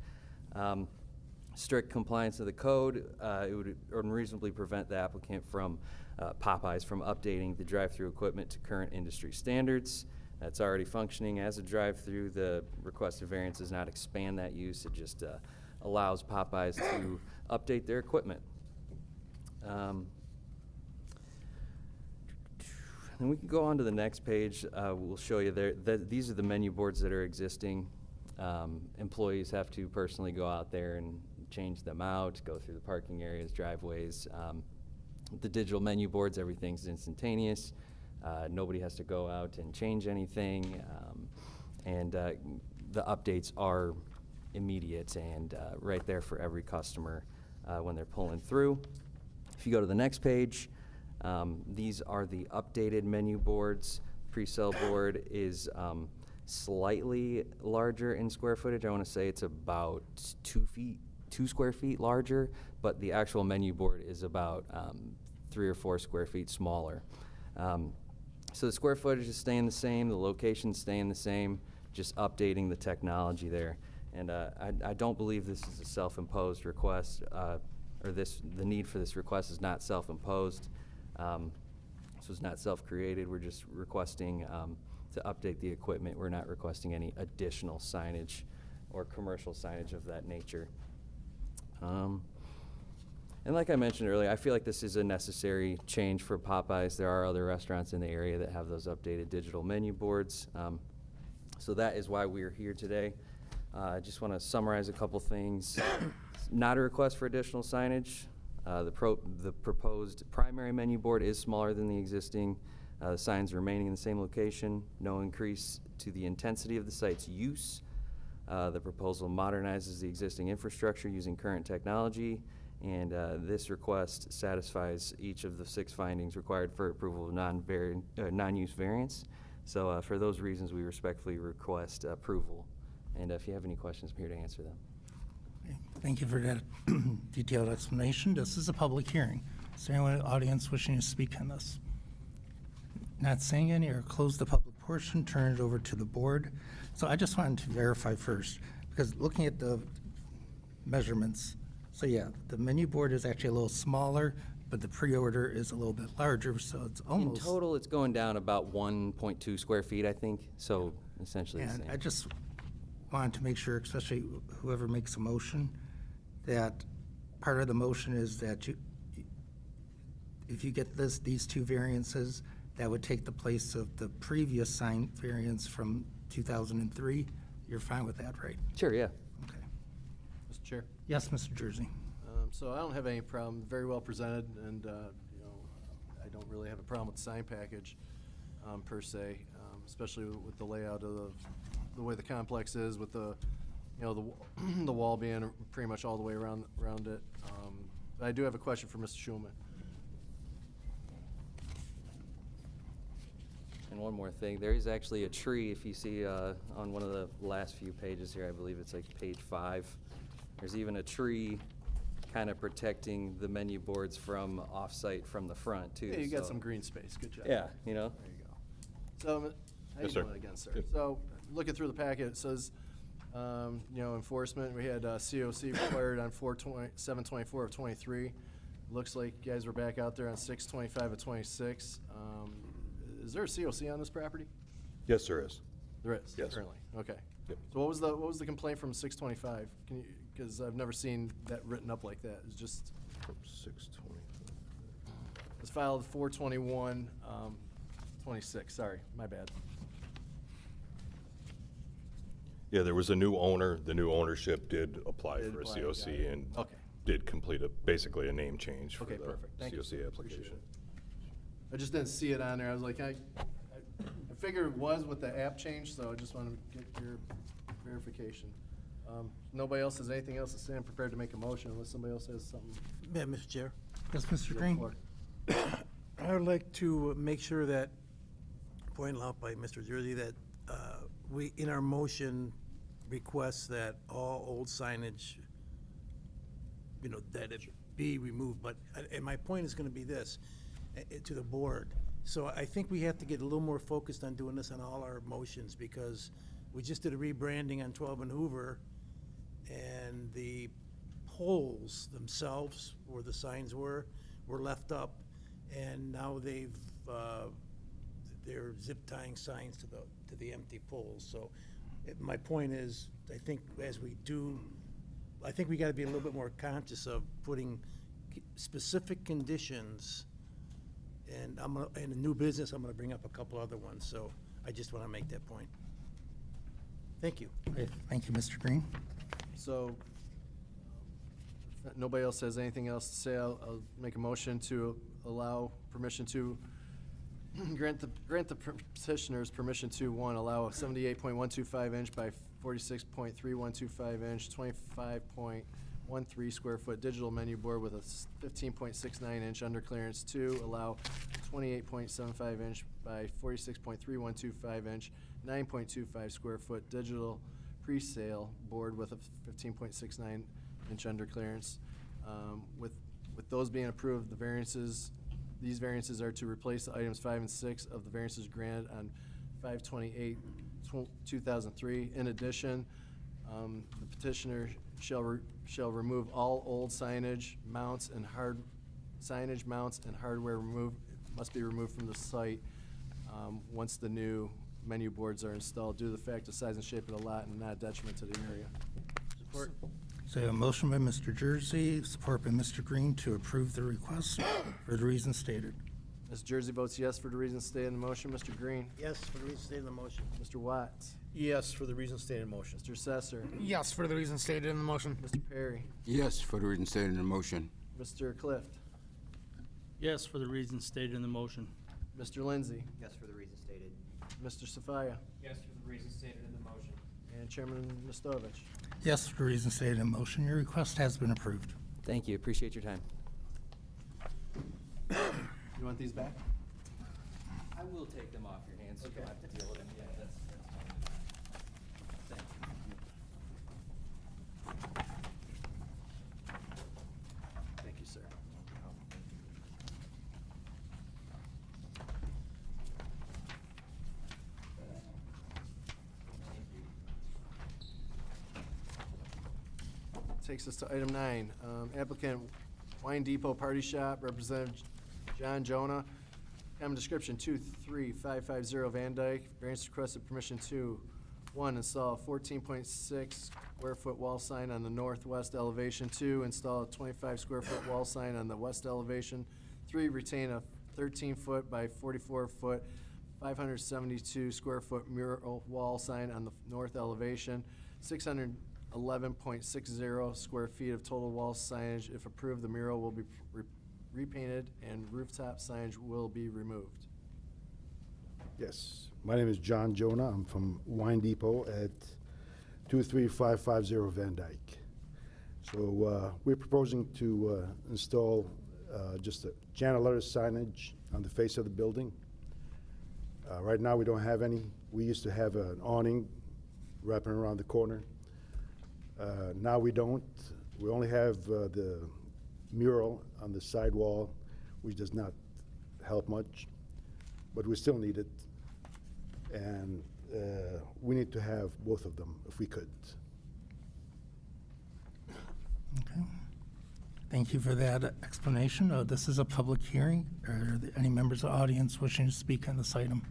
M: Strict compliance of the code, it would unreasonably prevent the applicant from Popeyes from updating the drive-through equipment to current industry standards. That's already functioning as a drive-through. The requested variance does not expand that use. It just allows Popeyes to update their equipment. And we can go on to the next page. We'll show you there. These are the menu boards that are existing. Employees have to personally go out there and change them out, go through the parking areas, driveways. The digital menu boards, everything's instantaneous. Nobody has to go out and change anything. And the updates are immediate and right there for every customer when they're pulling through. If you go to the next page, these are the updated menu boards. Pre-sale board is slightly larger in square footage. I want to say it's about 2 square feet larger, but the actual menu board is about 3 or 4 square feet smaller. So the square footage is staying the same, the location's staying the same, just updating the technology there. And I don't believe this is a self-imposed request, or the need for this request is not self-imposed. This was not self-created. We're just requesting to update the equipment. We're not requesting any additional signage or commercial signage of that nature. And like I mentioned earlier, I feel like this is a necessary change for Popeyes. There are other restaurants in the area that have those updated digital menu boards. So that is why we're here today. I just want to summarize a couple things. Not a request for additional signage. The proposed primary menu board is smaller than the existing. The signs remaining in the same location. No increase to the intensity of the site's use. The proposal modernizes the existing infrastructure using current technology, and this request satisfies each of the 6 findings required for approval of non-use variance. So for those reasons, we respectfully request approval. And if you have any questions, I'm here to answer them.
A: Thank you for that detailed explanation. This is a public hearing. Is there anyone in the audience wishing to speak on this? Not saying any, or close the public portion, turn it over to the board. So I just wanted to verify first, because looking at the measurements, so yeah, the menu board is actually a little smaller, but the pre-order is a little bit larger, so it's almost.
M: In total, it's going down about 1.2 square feet, I think, so essentially the
A: And
M: same.
A: I just wanted to make sure, especially whoever makes a motion, that part of the motion is that if you get these 2 variances, that would take the place of the previous sign variance from 2003. You're fine with that, right?
M: Sure, yeah.
A: Okay.
B: Mr. Chair?
A: Yes, Mr. Jersey.
B: So I don't have any problem, very well presented, and, I don't really have a problem with the sign package, per se, especially with the layout of the way the complex is, with the you know, the wall being pretty much all the way around it. I do have a question for Mr. Schulman.
M: And one more thing, there is actually a tree, if you see on one of the last few pages here, I believe it's like page 5. There's even a tree kind of protecting the menu boards from off-site from the front, too.
B: Yeah, you got
M: so-
B: some green space, good job.
M: Yeah, you know?
B: There you go. So, how you
E: Yes, sir.
B: doing again, sir?
E: Good.
B: So, looking through the packet, it says, you know, enforcement, we had COC required on 7/24 of 23. Looks like you guys were back out there on 6/25 of 26. Is there a COC on this property?
E: Yes, there is.
B: There is,
E: Yes.
B: currently, okay.
E: Yep.
B: So what was the complaint from 6/25? Can you, because I've never seen that written up like that, it's just,
E: From 6/20.
B: it's filed 4/21, 26, sorry, my bad.
E: Yeah, there was a new owner. The new ownership did apply
B: Did
E: for a
B: apply,
E: COC
B: got it.
E: and
B: Okay.
E: did complete basically a name change for
B: Okay,
E: the
B: perfect. Thank you,
E: COC
B: sir. Appreciate
E: application.
B: I just didn't see it on there. I was like, I figured it was with the app change, so I just wanted to get your verification. Nobody else has anything else to say. I'm prepared to make a motion unless somebody else has something.
F: Yeah, Mr. Chair.
A: Yes, Mr.
B: You have the
A: Green?
B: floor.
F: I would like to make sure that, pointed out by Mr. Jersey, that we, in our motion, request that all old signage, you know, that it be removed. But, and my point is gonna be this, to the board. So I think we have to get a little more focused on doing this on all our motions, because we just did a rebranding on 12 and Hoover, and the poles themselves, where the signs were left up, and now they're zip tying signs to the empty poles. So my point is, I think as we do, I think we gotta be a little bit more conscious of putting specific conditions, and in a new business, I'm gonna bring up a couple other ones, so I just wanna make that point. Thank you.
A: Okay, thank you, Mr. Green.
B: So, if nobody else has anything else to say, I'll make a motion to allow permission to grant the petitioners permission to, one, allow a 78.125 inch by 46.3125 inch, 25.13 square foot digital menu board with a 15.69 inch underclearance. Two, allow 28.75 inch by 46.3125 inch, 9.25 square foot digital pre-sale board with a 15.69 inch underclearance. With those being approved, these variances are to replace the items 5 and 6 of the variances granted on 5/28/2003. In addition, the petitioner shall remove all old signage mounts and hardware must be removed from the site once the new menu boards are installed due to the fact of size and shape of the lot and not a detriment to the area. Support.
A: So a motion by Mr. Jersey, support by Mr. Green to approve the request for the reasons stated.
B: Ms. Jersey votes yes for the reasons stated in the motion. Mr. Green?
F: Yes, for the reason stated in the motion.
B: Mr. Watts?
C: Yes, for the reasons stated in motion.
B: Mr. Sesser?
H: Yes, for the reasons stated in the motion.
B: Mr. Perry?
I: Yes, for the reason stated in the motion.
B: Mr. Clift?
K: Yes, for the reasons stated in the motion.
B: Mr. Lindsay?
J: Yes, for the reasons stated.
B: Mr. Safaya?
K: Yes, for the reasons stated in the motion.
B: And Chairman Nestovich?
A: Yes, for the reasons stated in motion, your request has been approved.
M: Thank you, appreciate your time.
B: You want these back?
M: I will take them off your hands, so you don't have to deal with them. Yeah, that's fine.
B: Thank you, sir. Takes us to item 9. Applicant Wine Depot Party Shop, Representative John Jonah. Common description, 23550 Van Dyke. Variance requested permission to, 1, install a 14.6 square foot wall sign on the northwest elevation. 2, install a 25 square foot wall sign on the west elevation. 3, retain a 13 foot by 44 foot, 572 square foot mural wall sign on the north elevation. 611.60 square feet of total wall signage. If approved, the mural will be repainted and rooftop signage will be removed.
N: Yes, my name is John Jonah. I'm from Wine Depot at 23550 Van Dyke. So we're proposing to install just a Jana letter signage on the face of the building. Right now, we don't have any. We used to have an awning wrapping around the corner. Now we don't. We only have the mural on the side wall, which does not help much, but we still need it. And we need to have both of them if we could.
A: Okay. Thank you for that explanation. This is a public hearing. Are there any members of the audience wishing to speak on this item?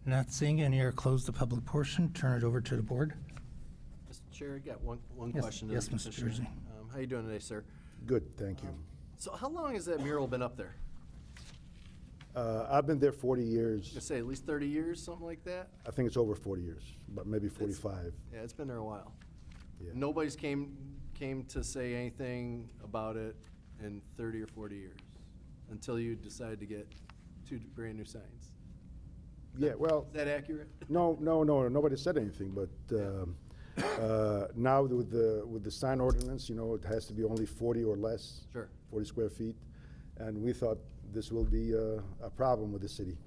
A: Not seeing any, or close the public portion. Turn it over to the board.
B: Mr. Chair, I got one
A: Yes,
B: question. to
A: yes,
B: the
A: Mr.
B: petitioner.
A: Jersey.
B: How you doing today, sir?
N: Good, thank you.
B: So how long has that mural been up there?
N: I've been there 40 years.
B: I say at least 30 years, something like that?
N: I think it's over 40 years, but maybe 45.
B: Yeah, it's been there a while.
N: Yeah.
B: Nobody's came to say anything about it in 30 or 40 years, until you decided to get 2 brand-new signs.
N: Yeah, well,
B: Is that accurate?
N: no, nobody said anything, but now with the sign ordinance, you know, it has to be only 40 or less.
B: Sure.
N: 40 square feet, and we thought this will be a problem with the city.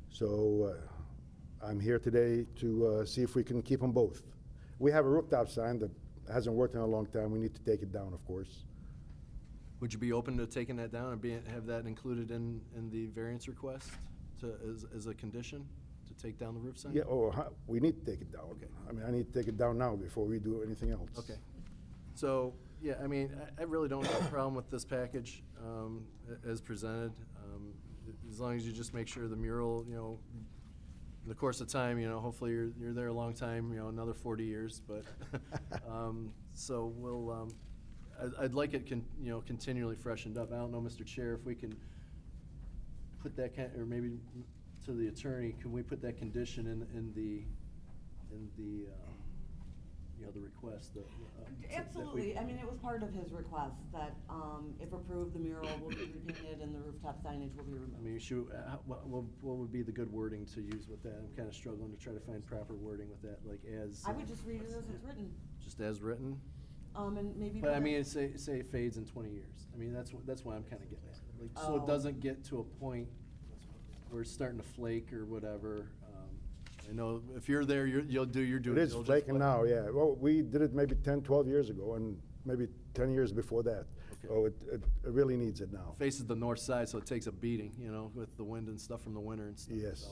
N: So I'm here today to see if we can keep them both. We have a rooftop sign that hasn't worked in a long time. We need to take it down, of course.
B: Would you be open to taking that down and have that included in the variance request as a condition, to take down the roof sign?
N: Yeah, we need to take it down.
B: Okay.
N: I mean, I need to take it down now before we do anything else.
B: Okay. So, yeah, I mean, I really don't have a problem with this package as presented. As long as you just make sure the mural, you know, in the course of time, you know, hopefully you're there a long time, you know, another 40 years, but, so we'll, I'd like it, you know, continually freshened up. I don't know, Mr. Chair, if we can put that, or maybe to the attorney, can we put that condition in the, you know, the request that.
O: Absolutely. I mean, it was part of his request that, if approved, the mural will be repainted and the rooftop signage will be removed.
B: I mean, what would be the good wording to use with that? I'm kind of struggling to try to find proper wording with that, like as.
O: I would just read it as it's written.
B: Just as written?
O: And maybe.
B: But I
O: put
B: mean,
O: it-
B: say it fades in 20 years. I mean, that's why I'm kind of getting at. Like, so
O: Oh.
B: it doesn't get to a point where it's starting to flake or whatever. I know if you're there, you'll do your due
N: It is
B: diligence,
N: flaking
B: but-
N: now, yeah. Well, we did it maybe 10, 12 years ago, and maybe 10 years before that.
B: Okay.
N: So it really needs it now.
B: Faces the north side, so it takes a beating, you know, with the wind and stuff from the winter and stuff.
N: Yes.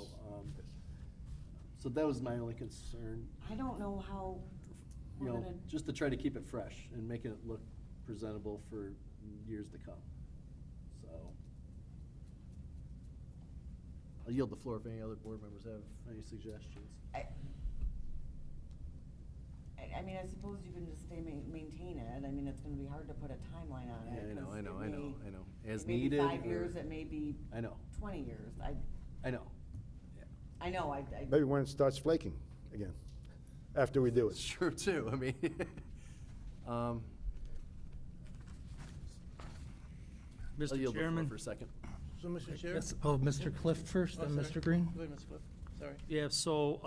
B: So that was my only concern,
O: I don't know how
B: you
O: we're
B: know,
O: gonna,
B: just to try to keep it fresh and making it look presentable for years to come. So I'll yield the floor if any other board members have any suggestions.
O: I mean, I suppose you can just maintain it. I mean, it's gonna be hard to put a timeline on it.
B: Yeah, I
O: 'cause
B: know.
O: it may-
B: As
O: it may be
B: needed.
O: 5
B: or-
O: years, it may be
B: I know,
O: 20 years.
B: I know. Yeah.
O: I know,
N: Maybe when it starts flaking again, after we do
B: It's
N: it.
B: true too, I mean. I'll yield
K: Mr.
B: the floor
K: Chairman?
B: for a second.
F: So, Mr. Chair?
A: Yes, Mr. Clift first,
F: Oh,
A: then
F: sorry.
A: Mr. Green.
F: Go ahead, Ms. Cliff. Sorry.
K: Yeah, so,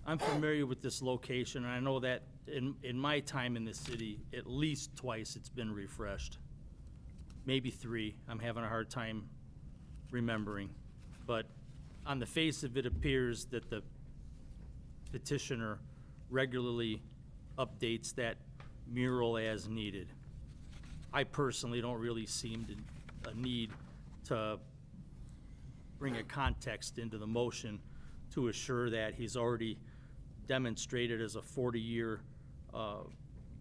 K: I'm familiar with this location, and I know that in my time in the city, at least twice it's been refreshed. Maybe 3, I'm having a hard time remembering. But on the face of it appears that the petitioner regularly updates that mural as needed. I personally don't really seem a need to bring a context into the motion to assure that he's already demonstrated as a 40-year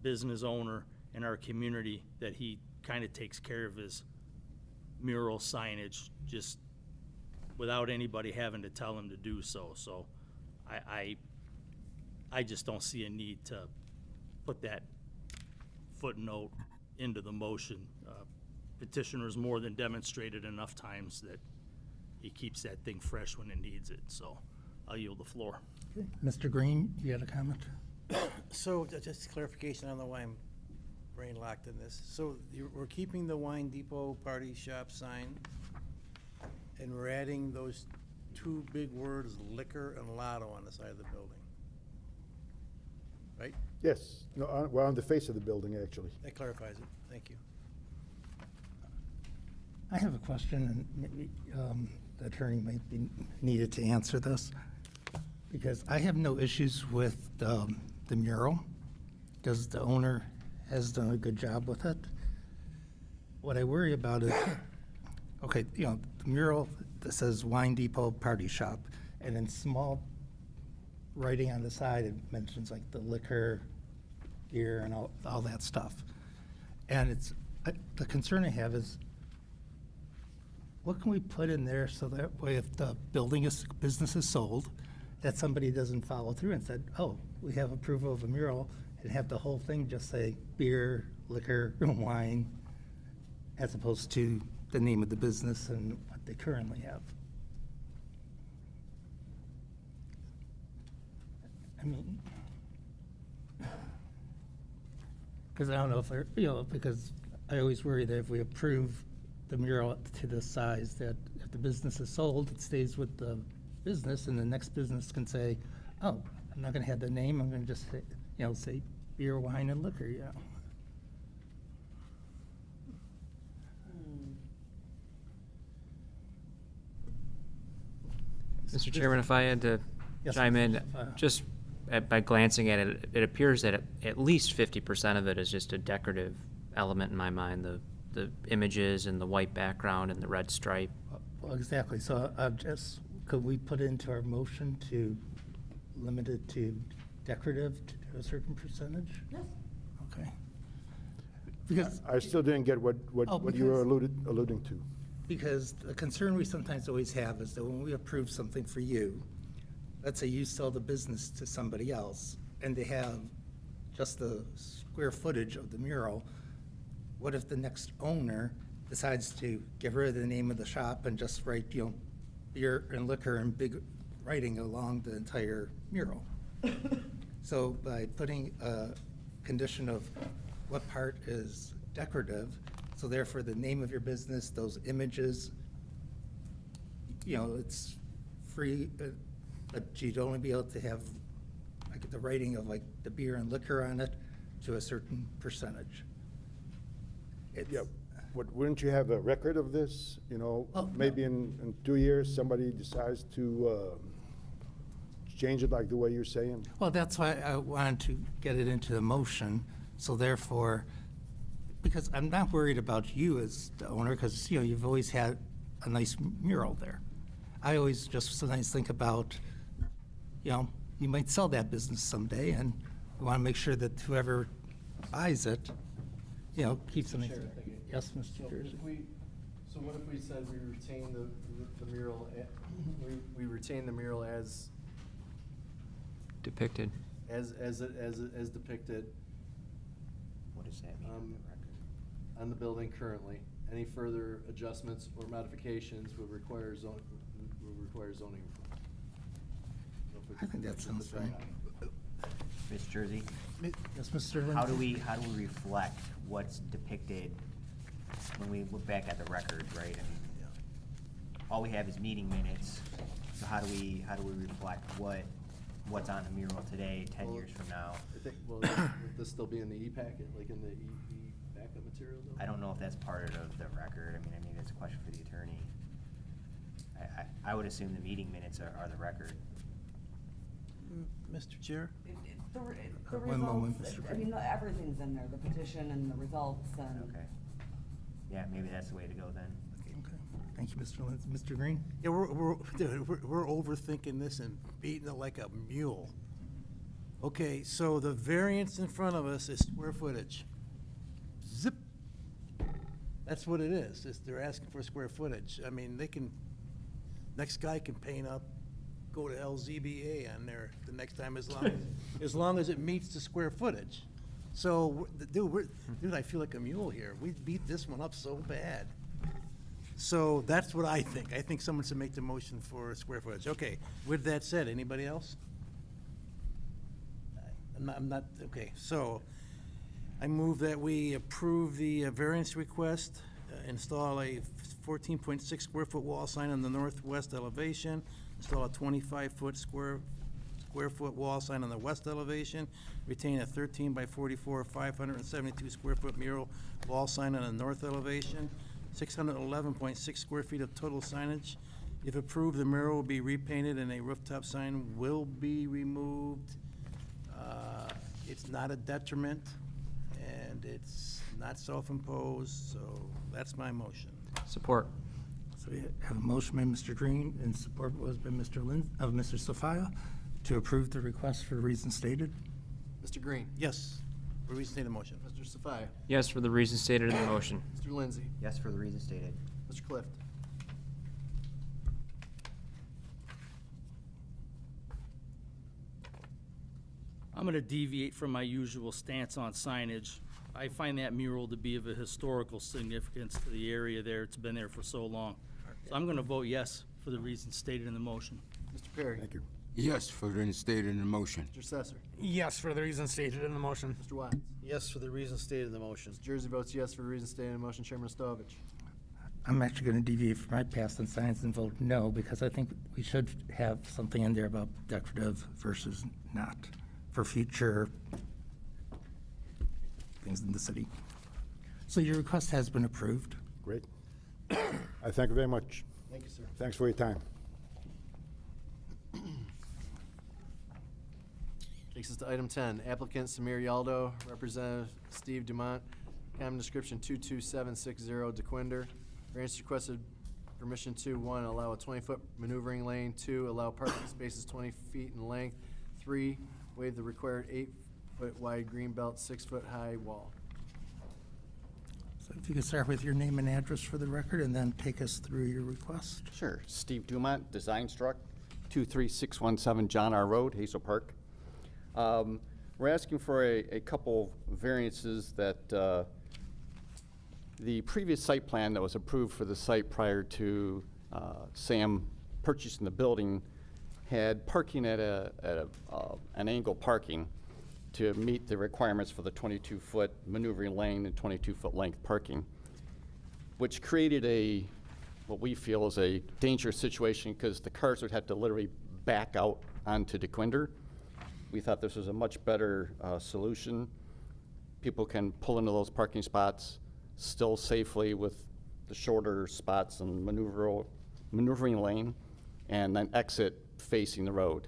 K: business owner in our community that he kind of takes care of his mural signage just without anybody having to tell him to do so. So I just don't see a need to put that footnote into the motion. Petitioner's more than demonstrated enough times that he keeps that thing fresh when it needs it, so I'll yield the floor.
A: Okay. Mr. Green, you had a comment?
F: So, just clarification, I don't know why I'm brain locked in this. So, we're keeping the Wine Depot Party Shop sign, and we're adding those 2 big words, liquor and lotto, on the side of the building. right?
N: Yes, no, well, on the face of the building, actually.
F: That clarifies it. Thank you.
A: I have a question, and maybe the attorney might be needed to answer this, because I have no issues with the mural, because the owner has done a good job with it. What I worry about is, okay, you know, the mural that says Wine Depot Party Shop, and in small writing on the side, it mentions like the liquor, beer, and all that stuff. And the concern I have is, what can we put in there so that way if the business is sold, that somebody doesn't follow through and said, oh, we have approval of a mural, and have the whole thing just say beer, liquor, wine, as opposed to the name of the business and what they currently have. I mean, because I don't know if they're, you know, because I always worry that if we approve the mural to the size, that if the business is sold, it stays with the business, and the next business can say, oh, I'm not gonna have the name, I'm gonna just say, you know, say beer, wine, and liquor, you know.
P: Mr. Chairman, if I had to
A: Yes,
P: chime in,
A: Mr.
P: just by glancing at it, it appears that at least 50% of it is just a decorative element in my mind, the images and the white background and the red stripe.
A: Well, exactly, so could we put into our motion to limit it to decorative to a certain percentage?
O: Yes.
A: Okay. Because,
N: I still didn't get what you were alluding to.
A: because the concern we sometimes always have is that when we approve something for you, let's say you sell the business to somebody else, and they have just the square footage of the mural, what if the next owner decides to get rid of the name of the shop and just write, you know, beer and liquor in big writing along the entire mural? So by putting a condition of what part is decorative, so therefore the name of your business, those images, you know, it's free, but you'd only be able to have like the writing of like the beer and liquor on it to a certain percentage.
N: Yeah, wouldn't you have a record of this? You know,
A: Well,
N: maybe in 2 years, somebody decides to change it like the way you're saying?
A: Well, that's why I wanted to get it into the motion, so therefore, because I'm not worried about you as the owner, because, you know, you've always had a nice mural there. I always just sometimes think about, you know, you might sell that business someday, and we want to make sure that whoever buys it, you know, keeps it.
B: Chair, thank you.
A: Yes, Mr.
B: So
A: Jersey?
B: so what if we said we retain the mural, we retain the mural as
P: Depicted.
B: as depicted
J: What does that mean on the record?
B: on the building currently? Any further adjustments or modifications would require zoning approval?
A: I think that sounds fine.
J: Mr. Jersey,
A: Yes, Mr.
J: how do
A: Lindsay?
J: we reflect what's depicted when we look back at the record, right? I mean, all we have is meeting minutes, so how do we reflect what's on the mural today, 10
B: Well,
J: years from now?
B: I think, well, would this still be in the e-packet, like in the backup material though?
J: I don't know if that's part of the record. I mean, maybe that's a question for the attorney. I would assume the meeting minutes are the record.
F: Mr. Chair?
O: The
A: One moment,
O: results,
A: Mr.
O: I mean, everything's in there, the petition and the results and.
J: Okay. Yeah, maybe that's the way to go then.
A: Okay. Thank you, Mr. Lindsay. Mr. Green?
F: Yeah, we're overthinking this and beating it like a mule. Okay, so the variance in front of us is square footage. Zip. That's what it is. They're asking for square footage. I mean, next guy can paint up, go to LZBA on there the next time as long as it meets the square footage. So, dude, I feel like a mule here. We beat this one up so bad. So that's what I think. I think someone should make the motion for square footage. Okay, with that said, anybody else? I'm not, okay, so I move that we approve the variance request, install a 14.6 square foot wall sign on the northwest elevation, install a 25-foot square square foot wall sign on the west elevation, retain a 13 by 44, 572 square foot mural wall sign on the north elevation, 611.6 square feet of total signage. If approved, the mural will be repainted and a rooftop sign will be removed. It's not a detriment, and it's not self-imposed, so that's my motion.
P: Support.
A: So we have a motion by Mr. Green and support was by Mr. Sophia to approve the request for the reasons stated.
B: Mr. Green.
F: Yes, for reason stated motion.
B: Mr. Sophia.
P: Yes, for the reasons stated in the motion.
B: Mr. Lindsay.
J: Yes, for the reasons stated.
B: Mr. Clift.
K: I'm going to deviate from my usual stance on signage. I find that mural to be of a historical significance to the area there. It's been there for so long. So I'm going to vote yes for the reasons stated in the motion.
B: Mr. Perry.
N: Thank you.
I: Yes, for the stated in the motion.
B: Mr. Sesser.
H: Yes, for the reasons stated in the motion.
B: Mr. Watts.
C: Yes, for the reasons stated in the motion.
B: Jersey votes yes for the reasons stated in the motion. Chairman Stovich.
A: I'm actually going to deviate from my past on signs and vote no, because I think we should have something in there about decorative versus not for future things in the city. So your request has been approved.
N: Great. I thank you very much.
B: Thank you, sir.
N: Thanks for your time.
B: Takes us to item 10. Applicant Samir Yaldo, Representative Steve Dumont, common description 22760 DeQuinder. Variance requested permission to, 1, allow a 20-foot maneuvering lane, 2, allow parking spaces 20 feet in length, 3, waive the required 8-foot wide green belt, 6-foot high wall.
A: So if you could start with your name and address for the record and then take us through your request.
Q: Sure. Steve Dumont, Design Struck, 23617 John R. Road, Hazel Park. We're asking for a couple variances that the previous site plan that was approved for the site prior to Sam purchasing the building had parking at an angle parking to meet the requirements for the 22-foot maneuvering lane and 22-foot length parking, which created what we feel is a dangerous situation because the cars would have to literally back out onto DeQuinder. We thought this was a much better solution. People can pull into those parking spots still safely with the shorter spots and maneuvering lane, and then exit facing the road.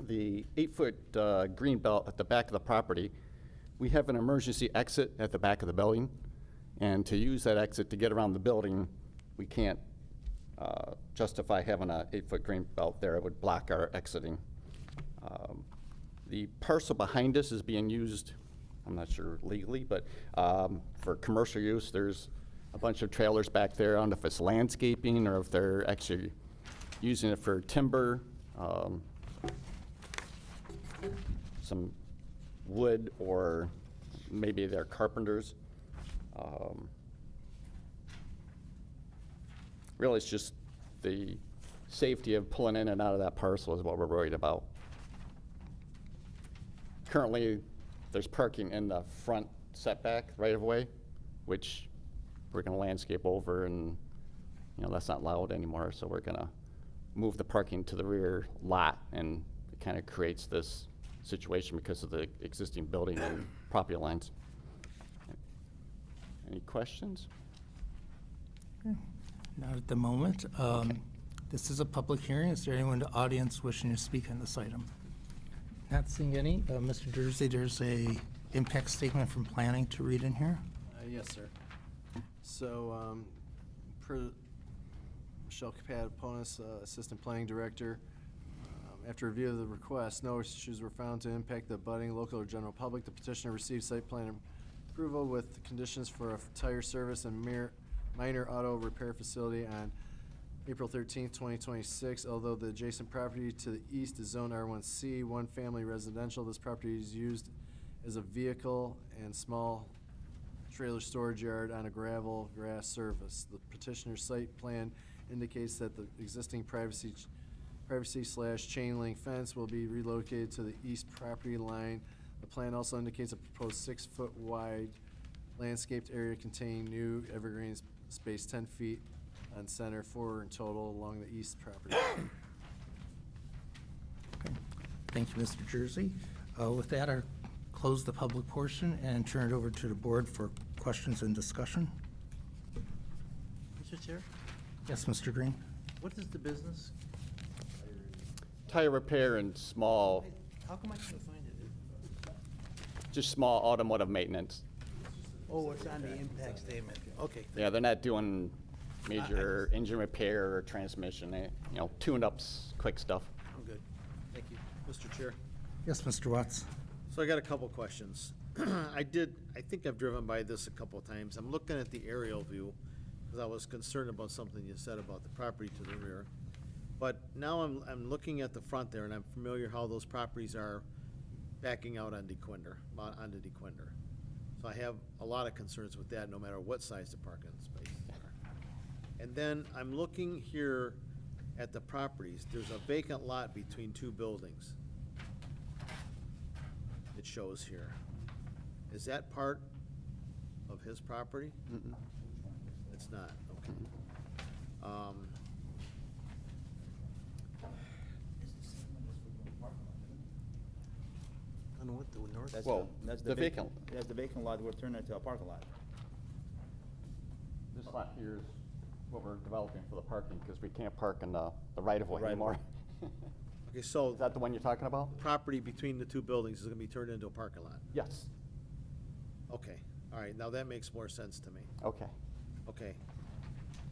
Q: The 8-foot green belt at the back of the property, we have an emergency exit at the back of the building, and to use that exit to get around the building, we can't justify having an 8-foot green belt there. It would block our exiting. The parcel behind us is being used, I'm not sure legally, but for commercial use. There's a bunch of trailers back there. I don't know if it's landscaping or if they're actually using it for timber, some wood, or maybe they're carpenters. Really, it's just the safety of pulling in and out of that parcel is what we're worried about. Currently, there's parking in the front setback right of way, which we're going to landscape over, and that's not allowed anymore. So we're going to move the parking to the rear lot, and it kind of creates this situation because of the existing building and property lines. Any questions?
A: Not at the moment. This is a public hearing. Is there anyone in the audience wishing to speak on this item? Not seeing any. Mr. Jersey, there's a impact statement from planning to read in here.
B: Yes, sir. So, per Michelle Kapad-Ponis, Assistant Planning Director, after review of the request, no issues were found to impact the budding local or general public. The petitioner received site plan approval with conditions for a tire service and minor auto repair facility on April 13th, 2026. Although the adjacent property to the east is zone R1C, one family residential, this property is used as a vehicle and small trailer storage yard on a gravel grass surface. The petitioner's site plan indicates that the existing privacy/chain link fence will be relocated to the east property line. The plan also indicates a proposed 6-foot wide landscaped area containing new evergreens spaced 10 feet on center, 4 in total along the east property.
A: Thank you, Mr. Jersey. With that, I'll close the public portion and turn it over to the board for questions and discussion.
B: Mr. Chair,
A: Yes, Mr. Green?
B: what is the business?
Q: Tire repair and small,
B: How come I couldn't find it?
Q: just small automotive maintenance.
F: Oh, it's on the impact statement. Okay.
Q: Yeah, they're not doing major engine repair or transmission, tune-ups, quick stuff.
B: I'm good. Thank you.
C: Mr. Chair.
A: Yes, Mr. Watts?
C: So I got a couple questions. I think I've driven by this a couple of times. I'm looking at the aerial view, because I was concerned about something you said about the property to the rear. But now I'm looking at the front there, and I'm familiar how those properties are backing out on onto DeQuinder. So I have a lot of concerns with that, no matter what size the parking spaces are. And then I'm looking here at the properties. There's a vacant lot between two buildings. It shows here. Is that part of his property? It's not, okay.
B: On what, the north?
Q: Well, the vacant,
G: That's the vacant lot, we're turning it into a parking lot.
Q: this lot here is what we're developing for the parking, because we can't park in the right-of-way anymore.
C: Okay, so
Q: Is that the one you're talking about?
C: property between the two buildings is gonna be turned into a parking lot?
Q: Yes.
C: Okay, all right, now that makes more sense to me.
Q: Okay.
C: Okay.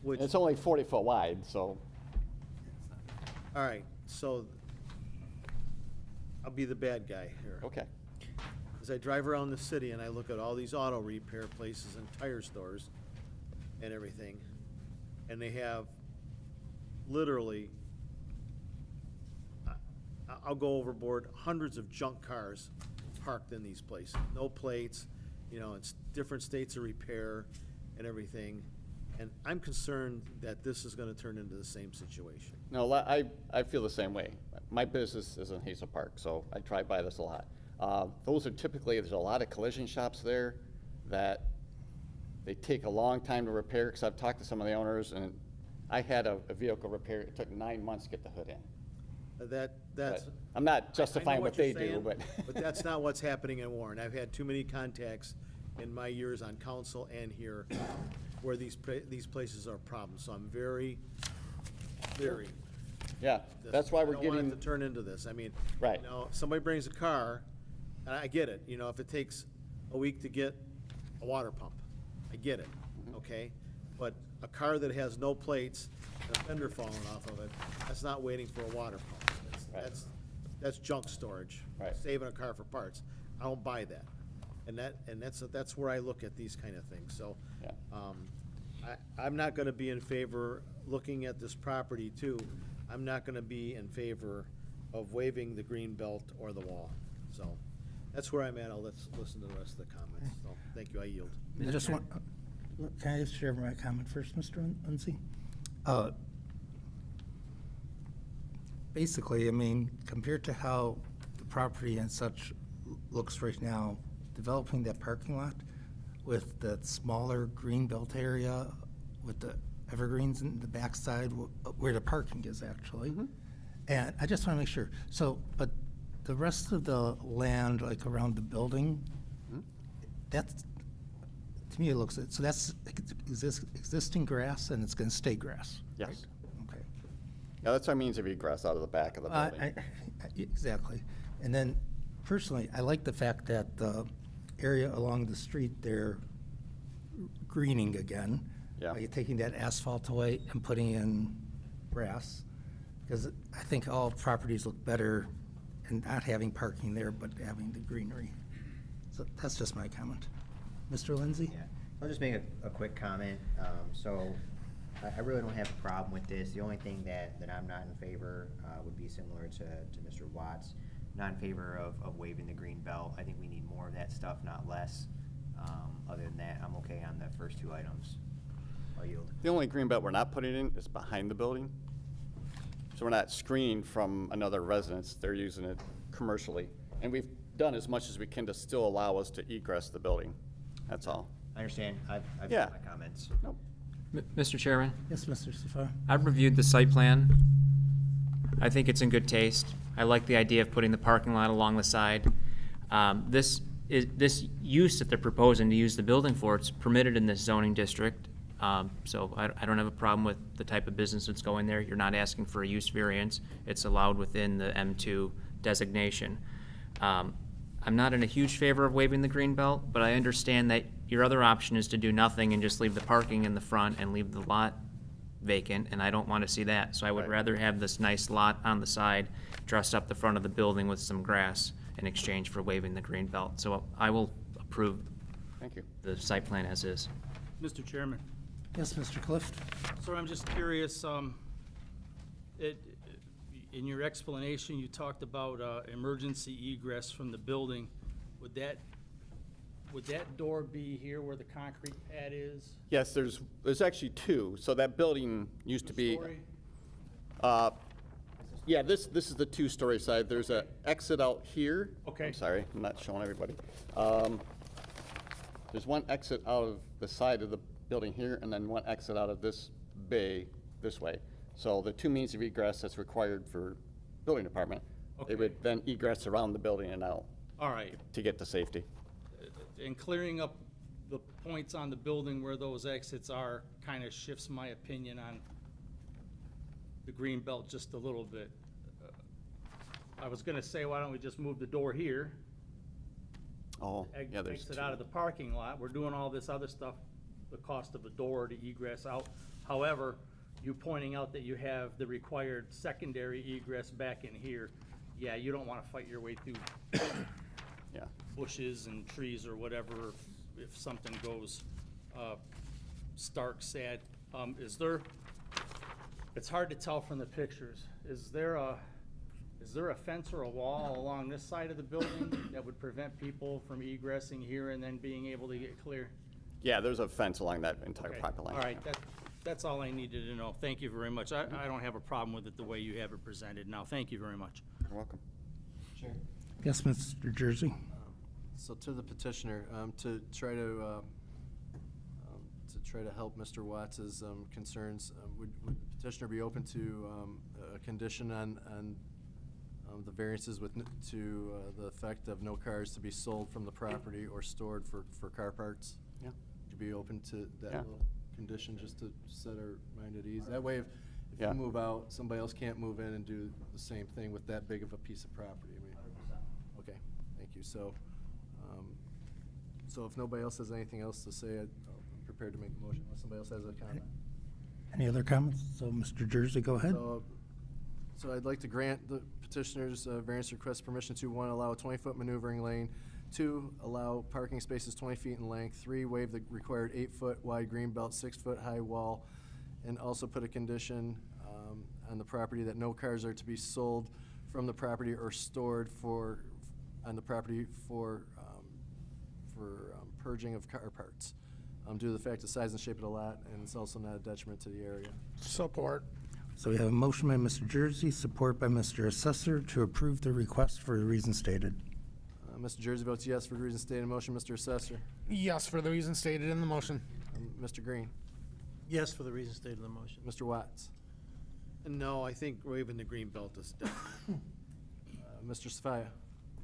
C: Which,
Q: It's only 40 foot wide, so,
C: all right, so I'll be the bad guy here.
Q: okay.
C: As I drive around the city and I look at all these auto repair places and tire stores and everything, and they have literally, I'll go overboard, hundreds of junk cars parked in these places. No plates, it's different states of repair and everything. And I'm concerned that this is gonna turn into the same situation.
Q: No, I feel the same way. My business is in Hazel Park, so I drive by this a lot. Those are typically, there's a lot of collision shops there that they take a long time to repair, because I've talked to some of the owners, and I had a vehicle repair, it took 9 months to get the hood in.
C: That's.
Q: But I'm not justifying
C: I know
Q: what
C: you're
Q: they do,
C: saying,
Q: but.
C: But that's not what's happening in Warren. I've had too many contacts in my years on council and here where these places are problems. So I'm very.
Q: Yeah, that's why we're
C: I don't want
Q: getting,
C: it to turn into this. I mean.
Q: Right.
C: Somebody brings a car, and I get it, if it takes a week to get a water pump, I get it, okay? But a car that has no plates and a fender falling off of it, that's not waiting for a water pump.
Q: Right.
C: That's junk storage.
Q: Right.
C: Saving a car for parts. I don't buy that. And that's where I look at these kind of things, so.
Q: Yeah.
C: I'm not gonna be in favor, looking at this property too, I'm not gonna be in favor of waiving the green belt or the wall. So, that's where I'm at. Let's listen to the rest of the comments. So, thank you, I yield.
A: I just want, can I just share my comment first, Mr. Lindsay? Basically, I mean, compared to how the property and such looks right now, developing that parking lot with that smaller green belt area with the evergreens in the backside where the parking is actually. And I just want to make sure, so, but the rest of the land, like around the building, that's, to me, it looks, so that's existing grass and it's going to stay grass?
Q: Yes.
A: right? Okay.
Q: Yeah, that's our means of egress out of the back of the building.
A: Exactly. And then, personally, I like the fact that the area along the street, they're greening again.
Q: Yeah.
A: You're taking that asphalt away and putting in grass. Because I think all properties look better and not having parking there, but having the greenery. So that's just my comment. Mr. Lindsay?
J: Yeah, I'll just make a quick comment. So I really don't have a problem with this. The only thing that I'm not in favor would be similar to Mr. Watts. Not in favor of waiving the green belt. I think we need more of that stuff, not less. Other than that, I'm okay on the first two items. I'll yield.
Q: The only green belt we're not putting in is behind the building. So we're not screened from another residence. They're using it commercially. And we've done as much as we can to still allow us to egress the building. That's all.
J: I understand. I've
Q: Yeah.
J: got my comments.
Q: Nope.
P: Mr. Chairman?
A: Yes, Mr. Safar?
P: I've reviewed the site plan. I think it's in good taste. I like the idea of putting the parking lot along the side. This use that they're proposing to use the building for, it's permitted in this zoning district. So I don't have a problem with the type of business that's going there. You're not asking for a use variance. It's allowed within the M2 designation. I'm not in a huge favor of waiving the green belt, but I understand that your other option is to do nothing and just leave the parking in the front and leave the lot vacant, and I don't want to see that. So I would rather have this nice lot on the side, dress up the front of the building with some grass in exchange for waiving the green belt. So I will approve
Q: Thank you.
P: the site plan as is.
K: Mr. Chairman,
A: Yes, Mr. Clift?
K: sir, I'm just curious, in your explanation, you talked about emergency egress from the building. Would that door be here where the concrete pad is?
Q: Yes, there's actually two. So that building used to be.
K: Story?
Q: Yeah, this is the two-story side. There's a exit out here.
K: Okay.
Q: I'm sorry, I'm not showing everybody. There's one exit out of the side of the building here, and then one exit out of this bay this way. So the two means of egress that's required for building department, they would then egress around the building and out
K: All right.
Q: to get to safety.
K: And clearing up the points on the building where those exits are kind of shifts my opinion on the green belt just a little bit. I was gonna say, why don't we just move the door here?
Q: Oh, yeah, there's
K: Exit
Q: two.
K: out of the parking lot. We're doing all this other stuff, the cost of a door to egress out. However, you pointing out that you have the required secondary egress back in here, yeah, you don't wanna fight your way through
Q: Yeah.
K: bushes and trees or whatever if something goes stark sad. It's hard to tell from the pictures. Is there a fence or a wall along this side of the building that would prevent people from egressing here and then being able to get clear?
Q: Yeah, there's a fence along that entire
K: Okay.
Q: property line.
K: All right, that's all I needed to know. Thank you very much. I don't have a problem with it the way you have it presented now. Thank you very much.
Q: You're welcome.
B: Sure.
A: Yes, Mr. Jersey?
B: So to the petitioner, to try to help Mr. Watts's concerns, would the petitioner be open to a condition on the variances to the effect of no cars to be sold from the property or stored for car parts?
Q: Yeah.
B: Would you be open to that
Q: Yeah.
B: little condition, just to set our mind at ease? That way, if
Q: Yeah.
B: you move out, somebody else can't move in and do the same thing with that big of a piece of property. I mean, okay, thank you. So if nobody else has anything else to say, I'm prepared to make a motion unless somebody else has a comment.
A: Any other comments? So, Mr. Jersey, go ahead.
B: So I'd like to grant the petitioner's variance request permission to, 1, allow a 20-foot maneuvering lane, 2, allow parking spaces 20 feet in length, 3, waive the required 8-foot wide green belt, 6-foot high wall, and also put a condition on the property that no cars are to be sold from the property or stored on the property for purging of car parts, due to the fact of size and shape of the lot, and it's also not a detriment to the area.
H: Support.
A: So we have a motion by Mr. Jersey, support by Mr. Assessor to approve the request for the reasons stated.
B: Mr. Jersey votes yes for the reasons stated in the motion. Mr. Assessor?
H: Yes, for the reasons stated in the motion.
B: Mr. Green?
F: Yes, for the reasons stated in the motion.
B: Mr. Watts?
C: No, I think waiving the green belt is definitely.
B: Mr. Safaya?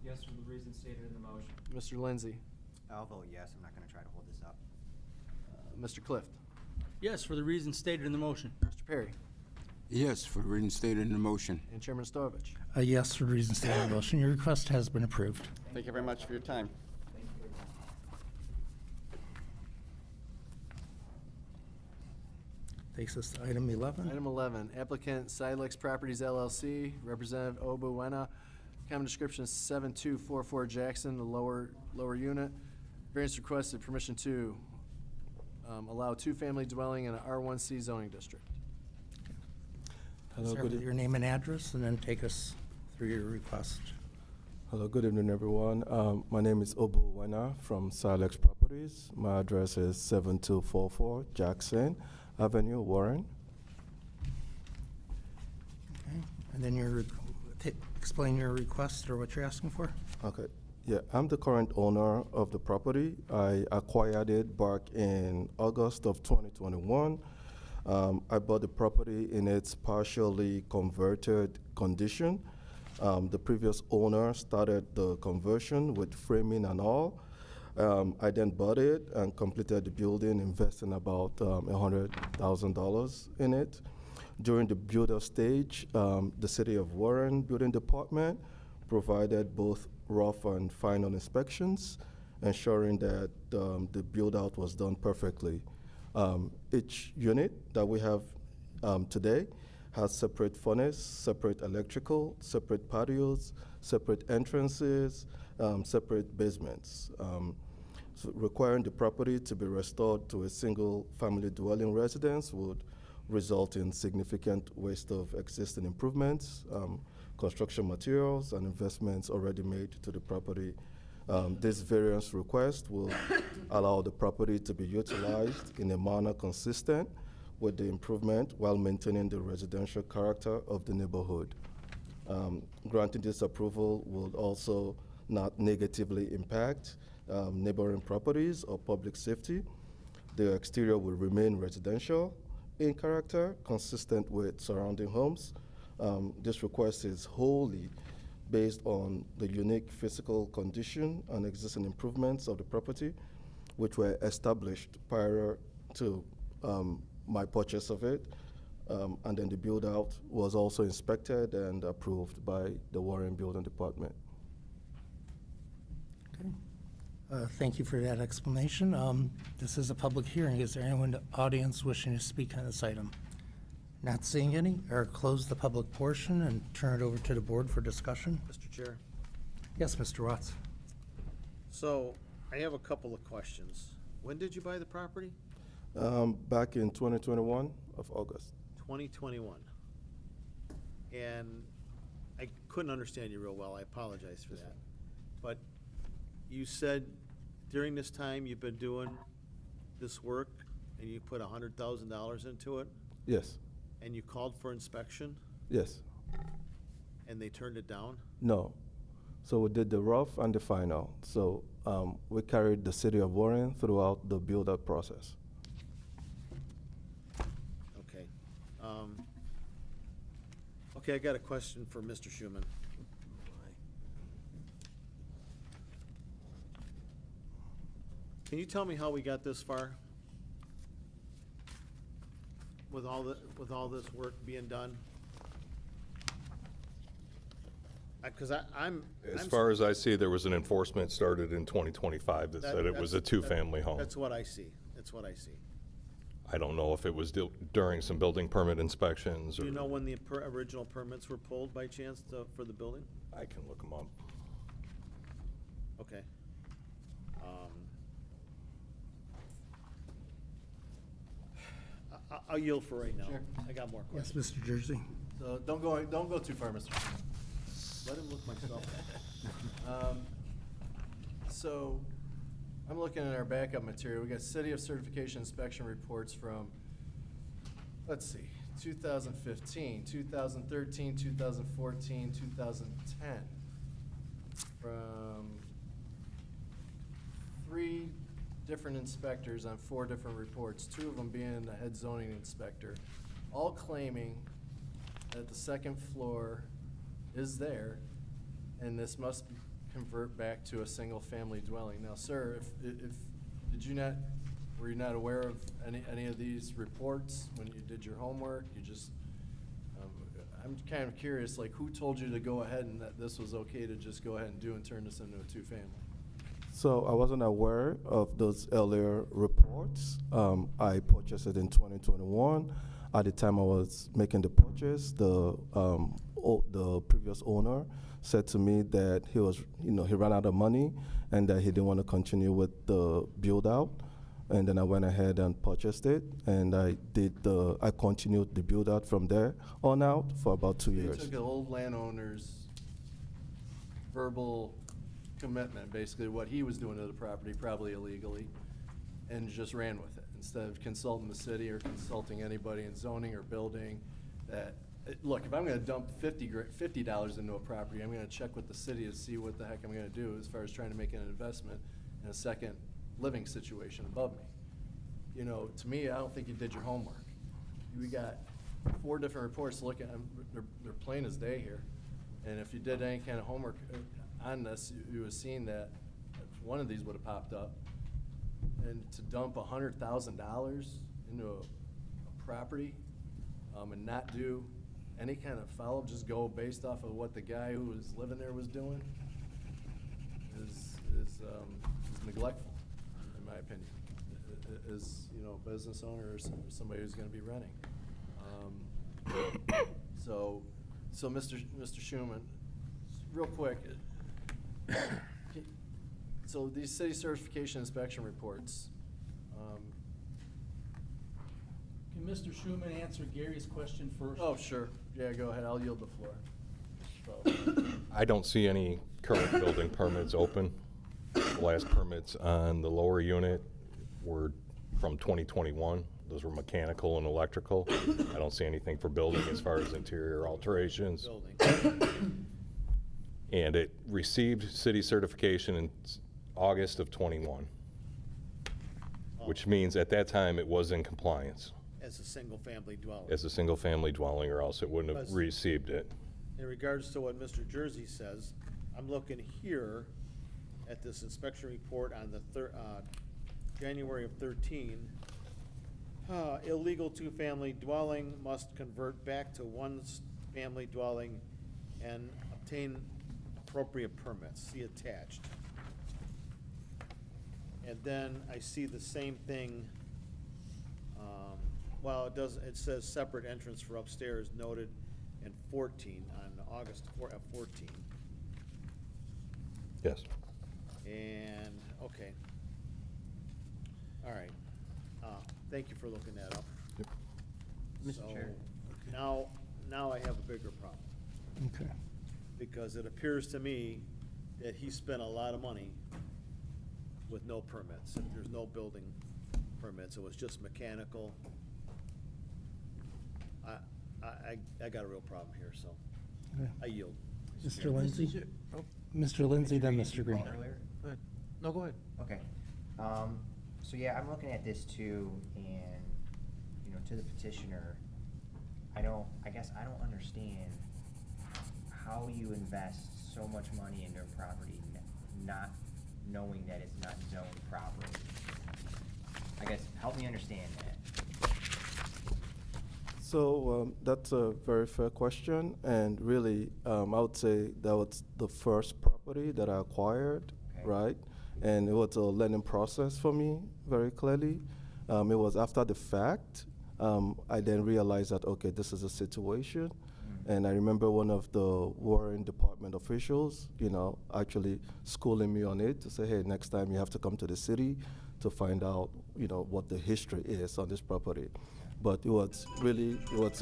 P: Yes, for the reasons stated in the motion.
B: Mr. Lindsay?
J: I'll vote yes. I'm not gonna try to hold this up.
B: Mr. Clift?
K: Yes, for the reasons stated in the motion.
B: Mr. Perry?
I: Yes, for the reasons stated in the motion.
B: And Chairman Stovich?
A: Yes, for the reasons stated in the motion. Your request has been approved.
Q: Thank you very much for your time.
A: Takes us to item 11.
B: Item 11, applicant Silex Properties LLC, Representative Obu Wena, common description 7244 Jackson, the lower unit. Variance requested, permission to allow two-family dwelling in an R1C zoning district.
A: Hello,
R: Start
A: good
R: with
A: your name and address, and then take us through your request.
R: Hello, good evening, everyone. My name is Obu Wena from Silex Properties. My address is 7244 Jackson Avenue, Warren.
A: Okay, and then explain your request or what you're asking for.
R: Okay. Yeah, I'm the current owner of the property. I acquired it back in August of 2021. I bought the property in its partially converted condition. The previous owner started the conversion with framing and all. I then bought it and completed the building, investing about $100,000 in it. During the build-out stage, the City of Warren Building Department provided both rough and final inspections, ensuring that the build-out was done perfectly. Each unit that we have today has separate furnace, separate electrical, separate patios, separate entrances, separate basements. So requiring the property to be restored to a single family dwelling residence would result in significant waste of existing improvements, construction materials, and investments already made to the property. This variance request will allow the property to be utilized in a manner consistent with the improvement while maintaining the residential character of the neighborhood. Granting this approval will also not negatively impact neighboring properties or public safety. The exterior will remain residential in character, consistent with surrounding homes. This request is wholly based on the unique physical condition and existing improvements of the property, which were established prior to my purchase of it. And then the build-out was also inspected and approved by the Warren Building Department.
A: Okay. Thank you for that explanation. This is a public hearing. Is there anyone in the audience wishing to speak on this item? Not seeing any, or close the public portion and turn it over to the board for discussion?
C: Mr. Chair.
A: Yes, Mr. Watts.
C: So I have a couple of questions. When did you buy the property?
R: Back in 2021 of August.
C: 2021. And I couldn't understand you real well. I apologize for that. But you said during this time you've been doing this work and you put $100,000 into it?
R: Yes.
C: And you called for inspection
R: Yes.
C: and they turned it down?
R: No. So we did the rough and the final. So we carried the City of Warren throughout the build-up process.
C: Okay. Okay, I got a question for Mr. Schuman. Can you tell me how we got this far? With all this work being done? Because I'm.
E: As far as I see, there was an enforcement started in 2025 that said it was a two-family home.
C: That's what I see. That's what I see.
E: I don't know if it was during some building permit inspections or.
C: Do you know when the original permits were pulled by chance for the building?
E: I can look them up.
C: Okay. I'll yield for right now.
B: Sure.
C: I got more
A: Yes,
C: questions.
A: Mr. Jersey.
B: So don't go too far, Mr. Chairman.
C: Let him look myself.
B: So, I'm looking at our backup material. We got City of Certification Inspection reports from, let's see, 2015, 2013, 2014, 2010. From 3 different inspectors on 4 different reports, 2 of them being the head zoning inspector, all claiming that the second floor is there, and this must convert back to a single-family dwelling. Now, sir, were you not aware of any of these reports when you did your homework? You just, I'm kind of curious, like, who told you to go ahead and that this was okay to just go ahead and do and turn this into a two-family?
R: So I wasn't aware of those earlier reports. I purchased it in 2021. At the time I was making the purchase, the previous owner said to me that he ran out of money and that he didn't want to continue with the build out. And then I went ahead and purchased it, and I continued the build out from there on out for about 2 years.
B: You took an old landowner's verbal commitment, basically what he was doing to the property, probably illegally, and just ran with it instead of consulting the city or consulting anybody in zoning or building. Look, if I'm going to dump $50 into a property, I'm going to check with the city to see what the heck I'm going to do as far as trying to make an investment in a second living situation above me. You know, to me, I don't think you did your homework. We got 4 different reports looking. They're plain as day here. And if you did any kind of homework on this, you would have seen that one of these would have popped up. And to dump $100,000 into a property, and not do any kind of follow, just go based off of what the guy who was living there was doing, is neglectful, in my opinion, as, you know, a business owner or somebody who's gonna be renting. So Mr. Schuman, real quick, so these city certification inspection reports,
K: Can Mr. Schuman answer Gary's question first?
B: oh, sure, yeah, go ahead, I'll yield the floor.
E: I don't see any current building permits open. The last permits on the lower unit were from 2021. Those were mechanical and electrical. I don't see anything for building as far as interior alterations. And it received city certification in August of '21, which means at that time it was in compliance
C: As a single-family dwelling.
E: as a single-family dwelling, or else it wouldn't have
C: Because-
E: received it.
C: In regards to what Mr. Jersey says, I'm looking here at this inspection report on the January of 13. Illegal two-family dwelling must convert back to one-family dwelling and obtain appropriate permits, see attached. And then I see the same thing, well, it says separate entrance for upstairs noted in 14, on August 14.
E: Yes.
C: And, okay. All right. Thank you for looking that up.
J: Mr. Chair.
C: So, now I have a bigger problem.
A: Okay.
C: Because it appears to me that he spent a lot of money with no permits. There's no building permits, it was just mechanical. I got a real problem here, so
A: Okay.
C: I yield.
A: Mr. Lindsay? Mr. Lindsay, then Mr. Green.
J: Earlier?
F: Go ahead. No, go ahead.
J: Okay. So yeah, I'm looking at this too, and, you know, to the petitioner, I guess I don't understand how you invest so much money into a property not knowing that it's not zoned properly. I guess, help me understand that.
R: So that's a very fair question, and really, I would say that was the first property that I acquired, right? And it was a learning process for me, very clearly. It was after the fact, I then realized that, okay, this is a situation. And I remember one of the Warren Department officials, you know, actually schooling me on it to say, hey, next time you have to come to the city to find out, you know, what the history is on this property. But it was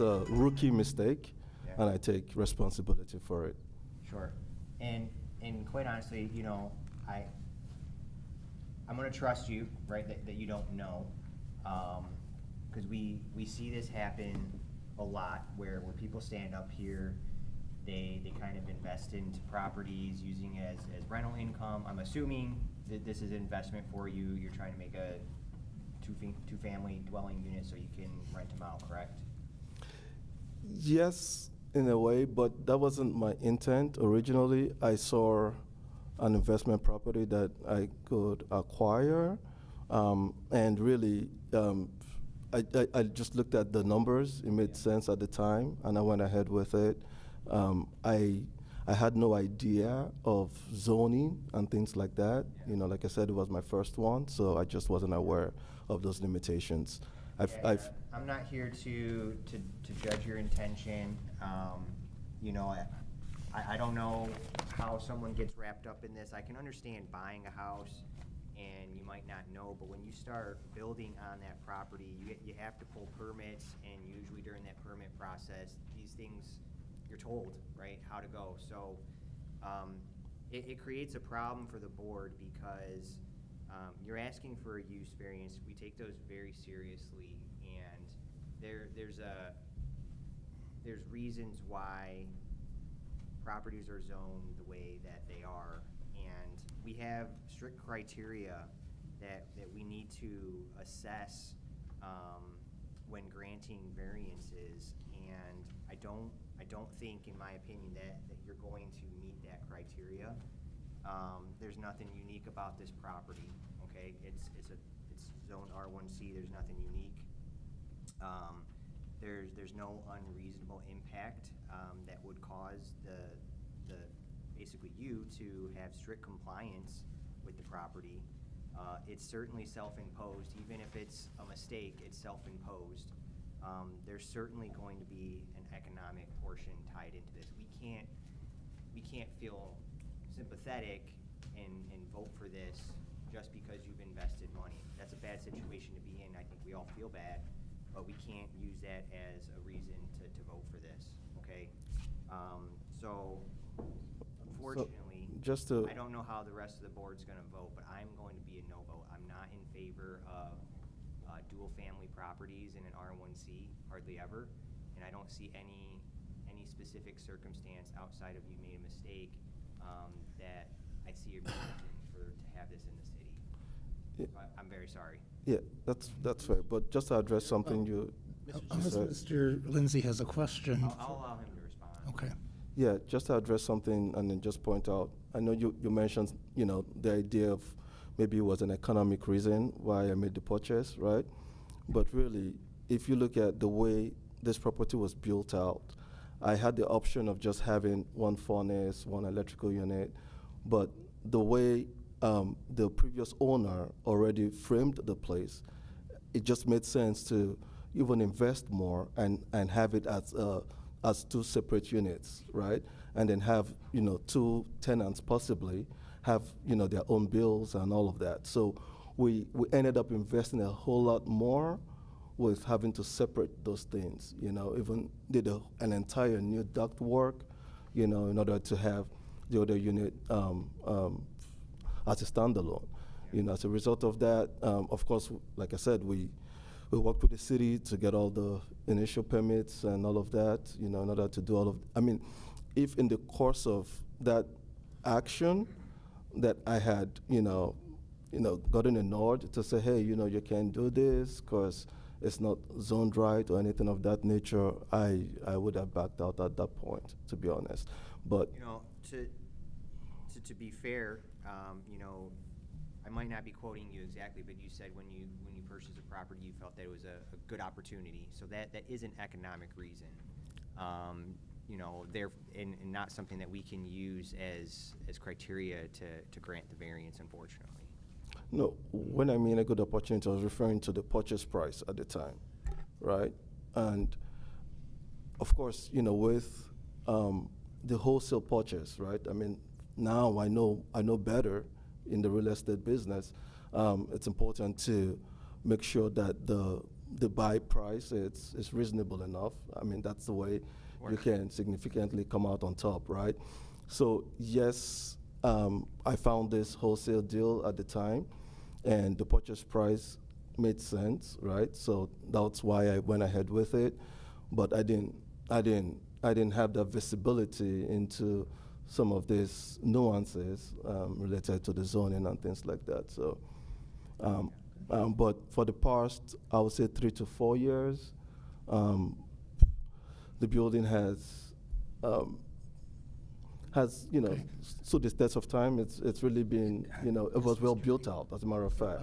R: a rookie mistake, and I take responsibility for it.
J: Sure. And quite honestly, you know, I'm gonna trust you, right, that you don't know. Cause we see this happen a lot where people stand up here, they kind of invest into properties using it as rental income. I'm assuming that this is an investment for you. You're trying to make a two-family dwelling unit so you can rent them out, correct?
R: Yes, in a way, but that wasn't my intent originally. I saw an investment property that I could acquire, and really, I just looked at the numbers. It made sense at the time, and I went ahead with it. I had no idea of zoning and things like that. You know, like I said, it was my first one, so I just wasn't aware of those limitations.
J: I'm not here to judge your intention. You know, I don't know how someone gets wrapped up in this. I can understand buying a house and you might not know, but when you start building on that property, you have to pull permits, and usually during that permit process, these things, you're told, right, how to go. So it creates a problem for the board because you're asking for a use variance. We take those very seriously, and there's reasons why properties are zoned the way that they are, and we have strict criteria that we need to assess when granting variances, and I I don't think, in my opinion, that you're going to meet that criteria. There's nothing unique about this property, okay? It's zoned R1C, there's nothing unique. There's no unreasonable impact that would cause basically you to have strict compliance with the property. It's certainly self-imposed, even if it's a mistake, it's self-imposed. There's certainly going to be an economic portion tied into this. We can't feel sympathetic and vote for this just because you've invested money. That's a bad situation to be in. I think we all feel bad, but we can't use that as a reason to vote for this, okay? So unfortunately, I don't know how the rest of the board's gonna vote, but I'm going to be a no vote. I'm not in favor of dual family properties in an R1C, hardly ever. And I don't see any specific circumstance outside of you made a mistake that I see a reason to have this in the city. So I'm very sorry.
R: Yeah, that's fair, but just to address something you said.
A: Mr. Lindsay has a question.
J: I'll allow him to respond.
A: Okay.
R: Yeah, just to address something and then just point out, I know you mentioned, the idea of maybe it was an economic reason why I made the purchase, right? But really, if you look at the way this property was built out, I had the option of just having one furnace, one electrical unit, but the way the previous owner already framed the place, it just made sense to even invest more and have it as two separate units, right? And then have, two tenants possibly have, their own bills and all of that. So we ended up investing a whole lot more with having to separate those things, even did an entire new duct work, in order to have the other unit as a standalone. As a result of that, of course, like I said, we worked with the city to get all the initial permits and all of that, in order to do all of, if in the course of that action that I had, gotten a nod to say, hey, you can't do this because it's not zoned right or anything of that nature, I would have backed out at that point, to be honest. But
J: to be fair, I might not be quoting you exactly, but you said when you purchased a property, you felt that it was a good opportunity. So that is an economic reason. And not something that we can use as criteria to grant the variance, unfortunately.
R: No, when I mean a good opportunity, I was referring to the purchase price at the time, right? And of course, with the wholesale purchase, right? Now I know better in the real estate business. It's important to make sure that the buy price is reasonable enough. That's the way you can significantly come out on top, right? So yes, I found this wholesale deal at the time, and the purchase price made sense, right? So that's why I went ahead with it, but I didn't have that visibility into some of these nuances related to the zoning and things like that. So, but for the past, I would say 3 to 4 years, the building has stood the test of time. It's really been, it was well built out, as a matter of fact.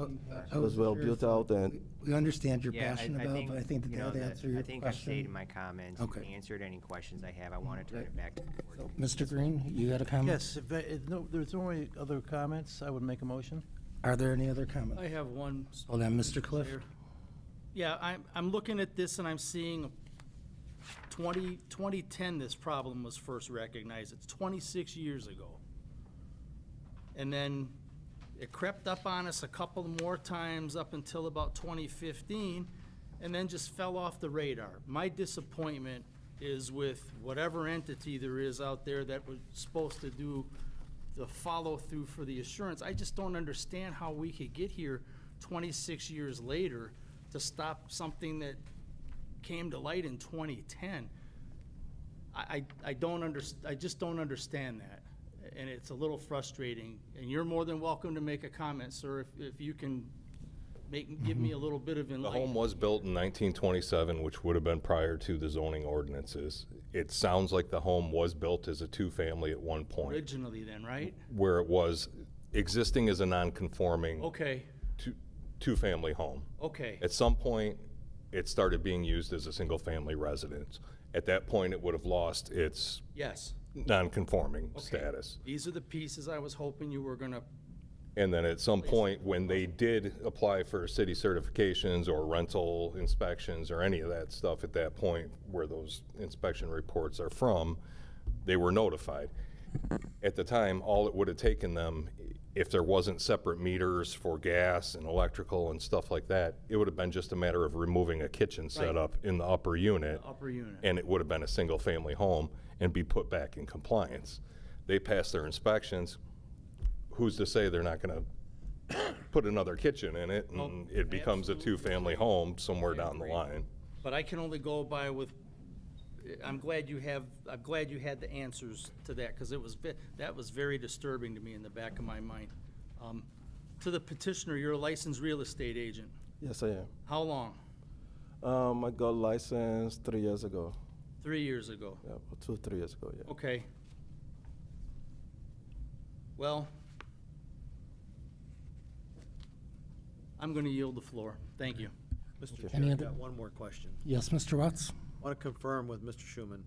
R: It was well built out, and
A: We understand your passion about it, but I think that answer your
J: I think
A: question.
J: I've stated my comments.
A: Okay.
J: You've answered any questions I have. I want to turn it back to the board.
A: Mr. Green, you had a comment?
F: Yes, if there's no any other comments, I would make a motion.
A: Are there any other comments?
K: I have one.
A: Hold on, Mr. Cliff.
K: Yeah, I'm looking at this and I'm seeing 2010 this problem was first recognized. It's 26 years ago. And then it crept up on us a couple more times up until about 2015, and then just fell off the radar. My disappointment is with whatever entity there is out there that was supposed to do the follow-through for the assurance. I just don't understand how we could get here 26 years later to stop something that came to light in 2010. I just don't understand that, and it's a little frustrating. And you're more than welcome to make a comment, sir, if you can give me a little bit of
E: The
K: enlightenment.
E: home was built in 1927, which would have been prior to the zoning ordinances. It sounds like the home was built as a two-family at one point,
K: Originally then, right?
E: where it was existing as a non-conforming
K: Okay,
E: two-family home.
K: okay.
E: At some point, it started being used as a single-family residence. At that point, it would have lost its
K: Yes.
E: non-conforming
K: Okay.
E: status.
K: These are the pieces I was hoping you were gonna,
E: And then at some point, when they did apply for city certifications or rental inspections or any of that stuff at that point, where those inspection reports are from, they were notified. At the time, all it would have taken them, if there wasn't separate meters for gas and electrical and stuff like that, it would have been just a matter of removing a kitchen setup in the upper unit.
K: upper unit.
E: And it would have been a single-family home and be put back in compliance. They passed their inspections. Who's to say they're not gonna put another kitchen in it and it becomes a two-family home somewhere down the line?
K: But I can only go by with, I'm glad you had the answers to that, because that was very disturbing to me in the back of my mind. To the petitioner, you're a licensed real estate agent.
R: Yes, I am.
K: How long?
R: I got licensed 3 years ago.
K: 3 years ago.
R: Yeah, 2, 3 years ago, yeah.
K: Okay. Well, I'm gonna yield the floor. Thank you.
C: Mr.
A: Any
C: Chair, I've
A: other-
C: got one more question.
A: Yes, Mr. Watts?
C: I want to confirm with Mr. Schuman.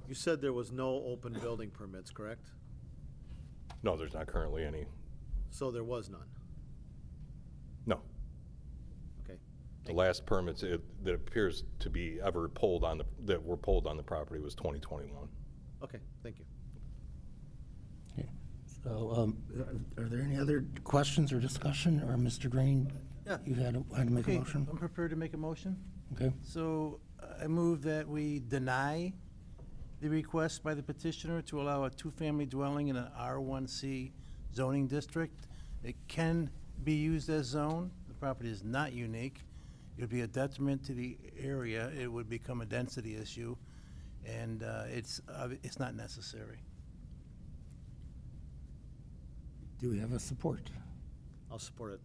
C: You said there was no open building permits, correct?
E: No, there's not currently any.
C: So there was none?
E: No.
C: Okay.
E: The last permits that appears to be ever pulled on that were pulled on the property was 2021.
C: Okay, thank you.
A: So, are there any other questions or discussion, or Mr. Green?
F: Yeah.
A: You had to make a
F: Okay,
A: motion?
F: I'm prepared to make a motion.
A: Okay.
F: So I move that we deny the request by the petitioner to allow a two-family dwelling in an R1C zoning district. It can be used as zone. The property is not unique. It would be a detriment to the area. It would become a density issue, and it's not necessary.
A: Do we have a support?
C: I'll support it.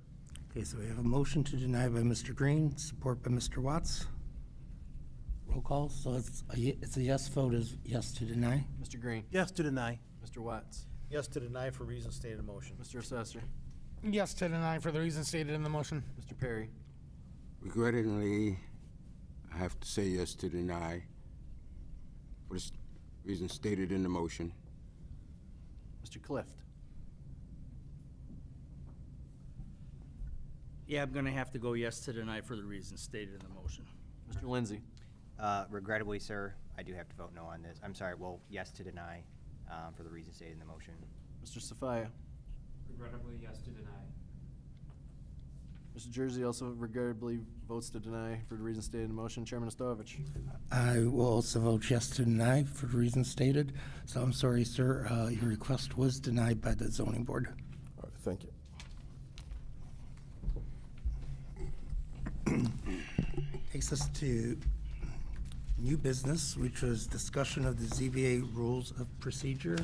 A: Okay, so we have a motion to deny by Mr. Green, support by Mr. Watts. Roll call, so it's a yes vote, is yes to deny?
B: Mr. Green.
F: Yes to deny.
B: Mr. Watts.
C: Yes to deny for reasons stated in motion.
B: Mr. Assessor.
H: Yes to deny for the reasons stated in the motion.
B: Mr. Perry.
I: Regrettably, I have to say yes to deny for the reasons stated in the motion.
B: Mr. Clift.
K: Yeah, I'm gonna have to go yes to deny for the reasons stated in the motion.
B: Mr. Lindsay.
J: Regrettably, sir, I do have to vote no on this. I'm sorry, well, yes to deny, for the reasons stated in the motion.
B: Mr. Safaya.
P: Regrettably, yes to deny.
B: Mr. Jersey also regrettably votes to deny for the reasons stated in the motion. Chairman Ostovich.
A: I will also vote yes to deny for the reasons stated. So I'm sorry, sir, your request was denied by the zoning board.
R: All right, thank you.
A: Takes us to new business, which was discussion of the ZBA rules of procedure.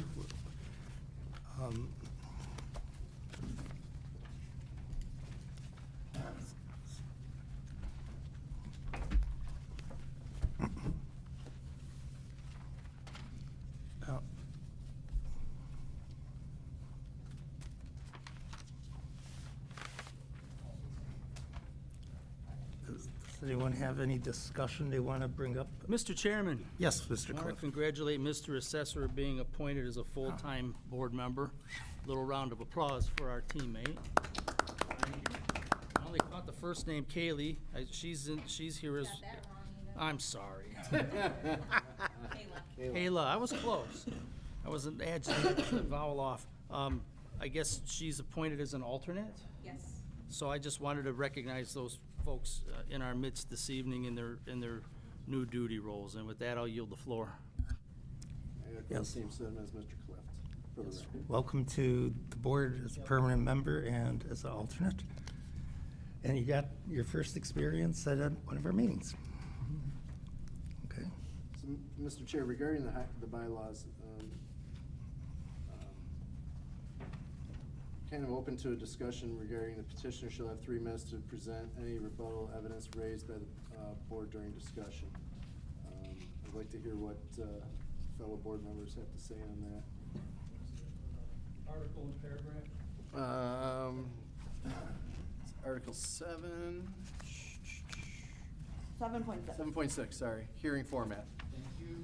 A: Uh, Does anyone have any discussion they want to bring up?
K: Mr. Chairman.
A: Yes, Mr.
K: I want to
A: Cliff.
K: congratulate Mr. Assessor being appointed as a full-time board member. Little round of applause for our teammate. I only caught the first name, Kaylee. She's here as, I'm sorry. Kayla, I was close. I was an adjective, vowel off. I guess she's appointed as an alternate?
O: Yes.
K: So I just wanted to recognize those folks in our midst this evening in their new duty roles. And with that, I'll yield the floor.
B: Yes. Same sentiment as Mr. Clift, for the record.
A: Welcome to the board as a permanent member and as an alternate. And you got your first experience at one of our meetings. Okay.
B: So, Mr. Chair, regarding the bylaws, kind of open to a discussion regarding the petitioner shall have 3 minutes to present any rebuttal evidence raised by the board during discussion. I'd like to hear what fellow board members have to say on that.
G: Article and paragraph?
B: It's Article 7.
O: 7.6.
B: 7.6, sorry, hearing format.
G: Thank you.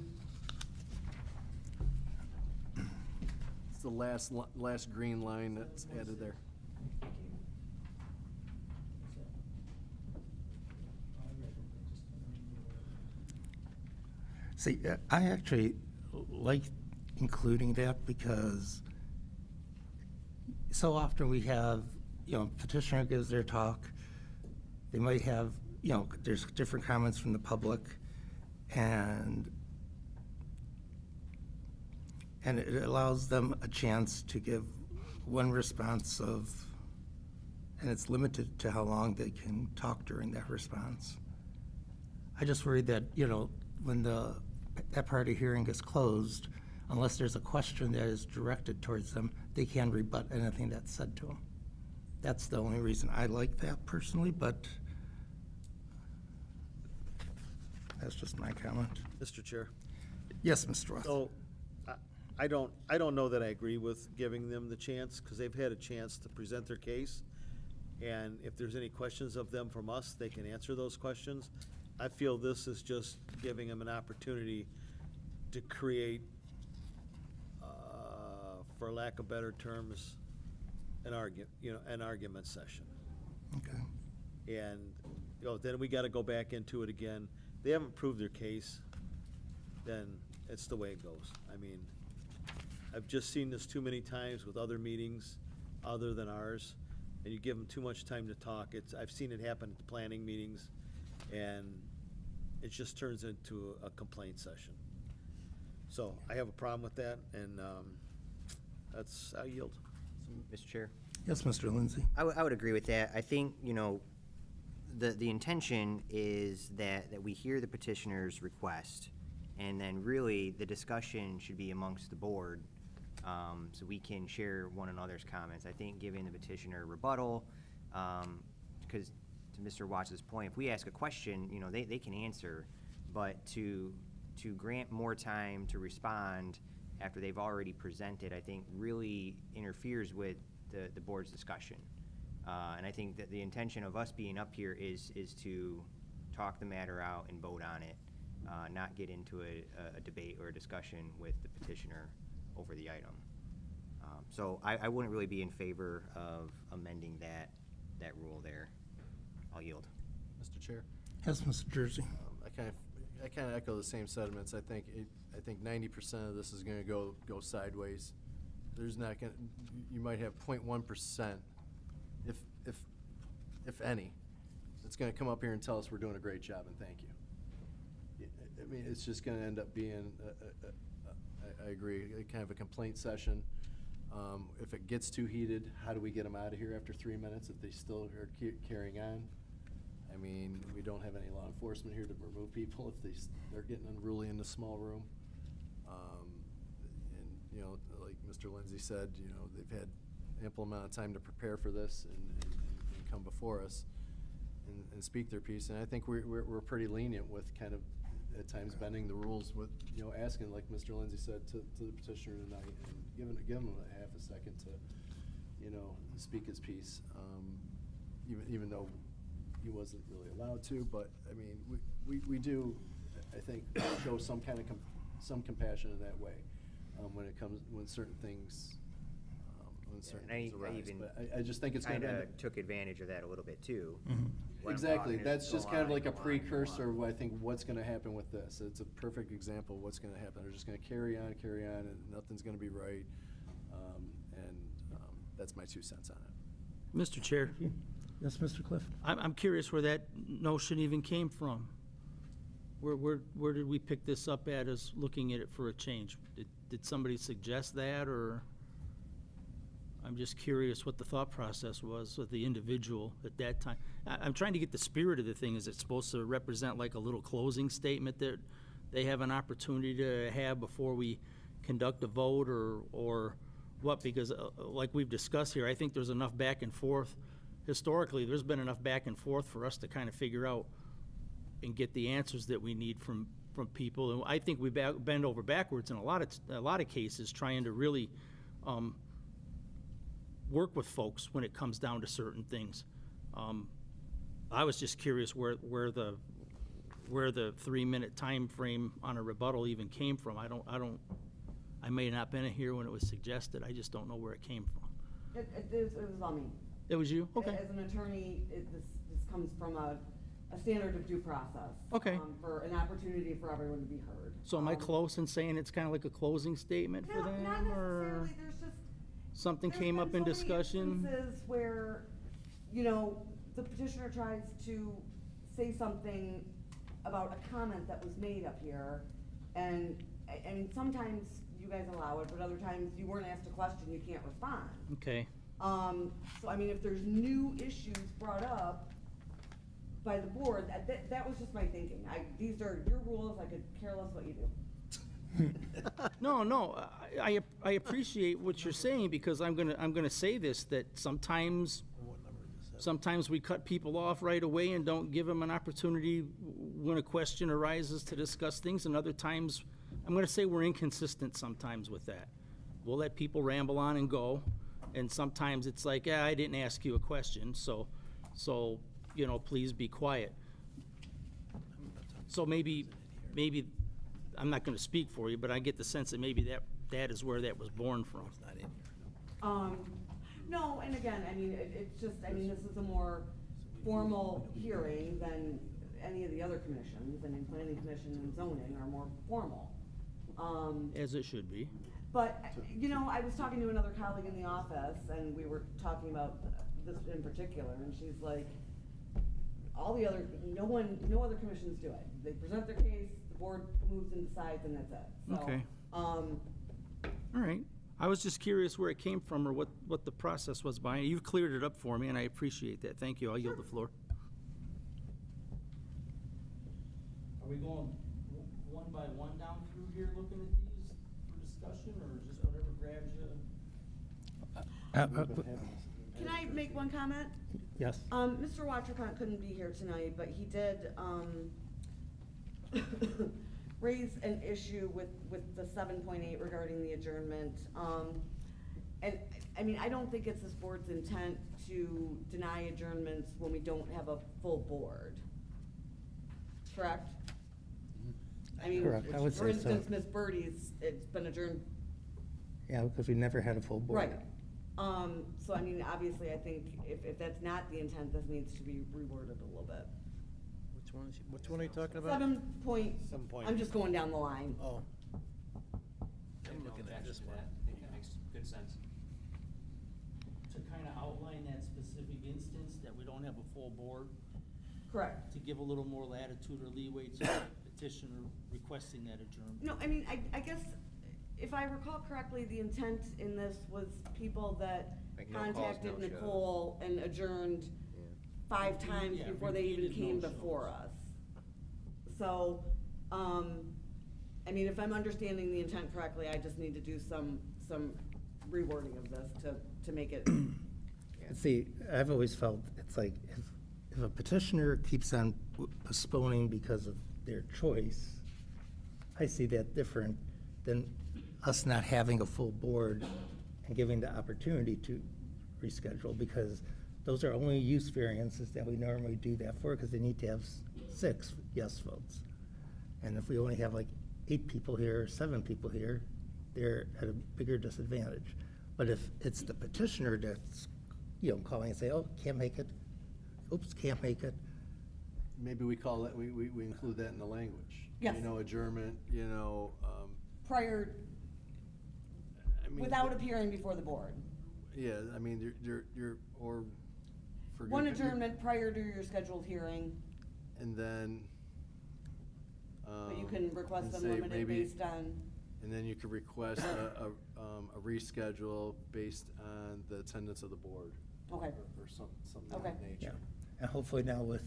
B: It's the last green line that's added there.
A: See, I actually like including that because so often we have, petitioner gives their talk, they might have, there's different comments from the public, and it allows them a chance to give one response of, and it's limited to how long they can talk during that response. I just worry that, when that part of the hearing is closed, unless there's a question that is directed towards them, they can rebut anything that's said to them. That's the only reason I like that personally, but that's just my comment.
C: Mr. Chair.
A: Yes, Mr. Roth.
C: So, I don't know that I agree with giving them the chance, because they've had a chance to present their case, and if there's any questions of them from us, they can answer those questions. I feel this is just giving them an opportunity to create, for lack of better terms, an argument session.
A: Okay.
C: And, then we gotta go back into it again. They haven't proved their case, then it's the way it goes. I mean, I've just seen this too many times with other meetings other than ours, and you give them too much time to talk. I've seen it happen at the planning meetings, and it just turns into a complaint session. So I have a problem with that, and I yield.
J: Mr. Chair?
A: Yes, Mr. Lindsay.
J: I would agree with that. I think, the intention is that we hear the petitioner's request, and then really the discussion should be amongst the board, so we can share one another's comments. I think giving the petitioner a rebuttal, because to Mr. Watts' point, if we ask a question, they can answer, but to grant more time to respond after they've already presented, I think really interferes with the board's discussion. And I think that the intention of us being up here is to talk the matter out and vote on it, not get into a debate or a discussion with the petitioner over the item. So I wouldn't really be in favor of amending that rule there. I'll yield.
B: Mr. Chair?
A: Yes, Mr. Jersey.
B: I kind of echo the same sentiments. I think 90% of this is going to go sideways. There's not going. You might have 0.1%, if any, that's going to come up here and tell us we're doing a great job and thank you. I mean, it's just going to end up being. I agree. Kind of a complaint session. If it gets too heated, how do we get them out of here after 3 minutes if they still are carrying on? I mean, we don't have any law enforcement here to remove people if they're getting unruly in the small room. And, like Mr. Lindsay said, they've had ample amount of time to prepare for this and come before us and speak their piece. And I think we're pretty lenient with kind of at times bending the rules with, asking, like Mr. Lindsay said, to the petitioner tonight and give him a half a second to, speak his piece, even though he wasn't really allowed to. But I mean, we do, I think, show some kind of some compassion in that way when certain things. Arise. But I just think it's going to
J: took advantage of that a little bit too.
A: Mm-hmm.
B: Exactly. That's just kind of like a precursor of, I think, what's going to happen with this. It's a perfect example of what's going to happen. They're just going to carry on, and nothing's going to be right. And that's my 2 cents on it.
K: Mr. Chair,
A: Yes, Mr. Cliff.
K: I'm curious where that notion even came from. Where did we pick this up at as looking at it for a change? Did somebody suggest that, or? I'm just curious what the thought process was with the individual at that time. I'm trying to get the spirit of the thing. Is it supposed to represent like a little closing statement that they have an opportunity to have before we conduct a vote, or what, because like we've discussed here, I think there's enough back and forth. Historically, there's been enough back and forth for us to kind of figure out and get the answers that we need from people. And I think we bend over backwards in a lot of cases trying to really work with folks when it comes down to certain things. I was just curious where the 3-minute time frame on a rebuttal even came from. I may not have been here when it was suggested. I just don't know where it came from.
O: It was on me.
K: It was you? Okay.
O: As an attorney, this comes from a standard of due process.
K: Okay.
O: For an opportunity for everyone to be heard.
K: So am I close in saying it's kind of like a closing statement for them?
O: Not
K: or
O: necessarily, there's just.
K: something came up in discussion?
O: There's instances where, you know, the petitioner tries to say something about a comment that was made up here, and, I mean, sometimes you guys allow it, but other times you weren't asked a question, you can't respond.
K: Okay.
O: So, I mean, if there's new issues brought up by the board, that was just my thinking. These are your rules, I could care less what you do.
K: No, I appreciate what you're saying, because I'm gonna say this, that sometimes we cut people off right away and don't give them an opportunity when a question arises to discuss things, and other times, I'm gonna say we're inconsistent sometimes with that. We'll let people ramble on and go, and sometimes it's like, yeah, I didn't ask you a question, so, you know, please be quiet. So maybe, I'm not gonna speak for you, but I get the sense that maybe that is where that was born from.
O: No, and again, I mean, it's just, I mean, this is a more formal hearing than any of the other commissions. I mean, planning commission and zoning are more formal.
K: As it should be.
O: But, you know, I was talking to another colleague in the office, and we were talking about this in particular, and she's like, no other commissions do it. They present their case, the board moves and decides, and that's it. So,
K: Okay. All right. I was just curious where it came from or what the process was behind it. You've cleared it up for me, and I appreciate that. Thank you. I'll yield the floor. Are we going one by one down through here looking at these for discussion, or just whatever grabs you?
O: Can I make one comment?
A: Yes.
O: Mr. Watrapont couldn't be here tonight, but he did, raise an issue with the 7.8 regarding the adjournment. And, I mean, I don't think it's this board's intent to deny adjournments when we don't have a full board. Correct? I mean,
A: Correct, I would
O: for
A: say so.
O: instance, Ms. Birdie's, it's been adjourned.
A: Yeah, because we never had a full board.
O: Right. So, I mean, obviously, I think if that's not the intent, this needs to be reworded a little bit.
B: Which one are you talking about?
O: 7 point,
B: 7 point.
O: I'm just going down the line.
B: Oh.
P: I'm
B: looking at this one.
P: I think that makes good sense.
K: To kind of outline that specific instance, that we don't have a full board.
O: Correct.
K: To give a little more latitude or leeway to the petitioner requesting that adjournment.
O: No, I mean, I guess, if I recall correctly, the intent in this was people that
J: Like no calls,
O: contacted
J: no shows.
O: Nicole and adjourned 5 times
K: Yeah,
O: before they even
K: repeated
O: came
K: no-shows.
O: before us. So, I mean, if I'm understanding the intent correctly, I just need to do some rewording of this to make it.
A: See, I've always felt it's like if a petitioner keeps on postponing because of their choice, I see that different than us not having a full board and giving the opportunity to reschedule, because those are only use variances that we normally do that for, because they need to have 6 yes votes. And if we only have like 8 people here, or 7 people here, they're at a bigger disadvantage. But if it's the petitioner that's, calling and say, oh, can't make it, oops, can't make it.
B: Maybe we call that, we include that in the language.
O: Yes.
B: Adjournment,
O: Prior,
B: I mean.
O: without appearing before the board.
B: Yeah, I mean, you're, or. for
O: One
B: your-
O: adjournment prior to your scheduled hearing,
B: And then.
O: but you can request
B: and
O: them
B: say
O: limited
B: maybe-
O: based on,
B: And then you could request a reschedule based on the attendance of the board.
O: Okay.
B: Or something of
O: Okay.
B: that nature.
A: Yeah, and hopefully now with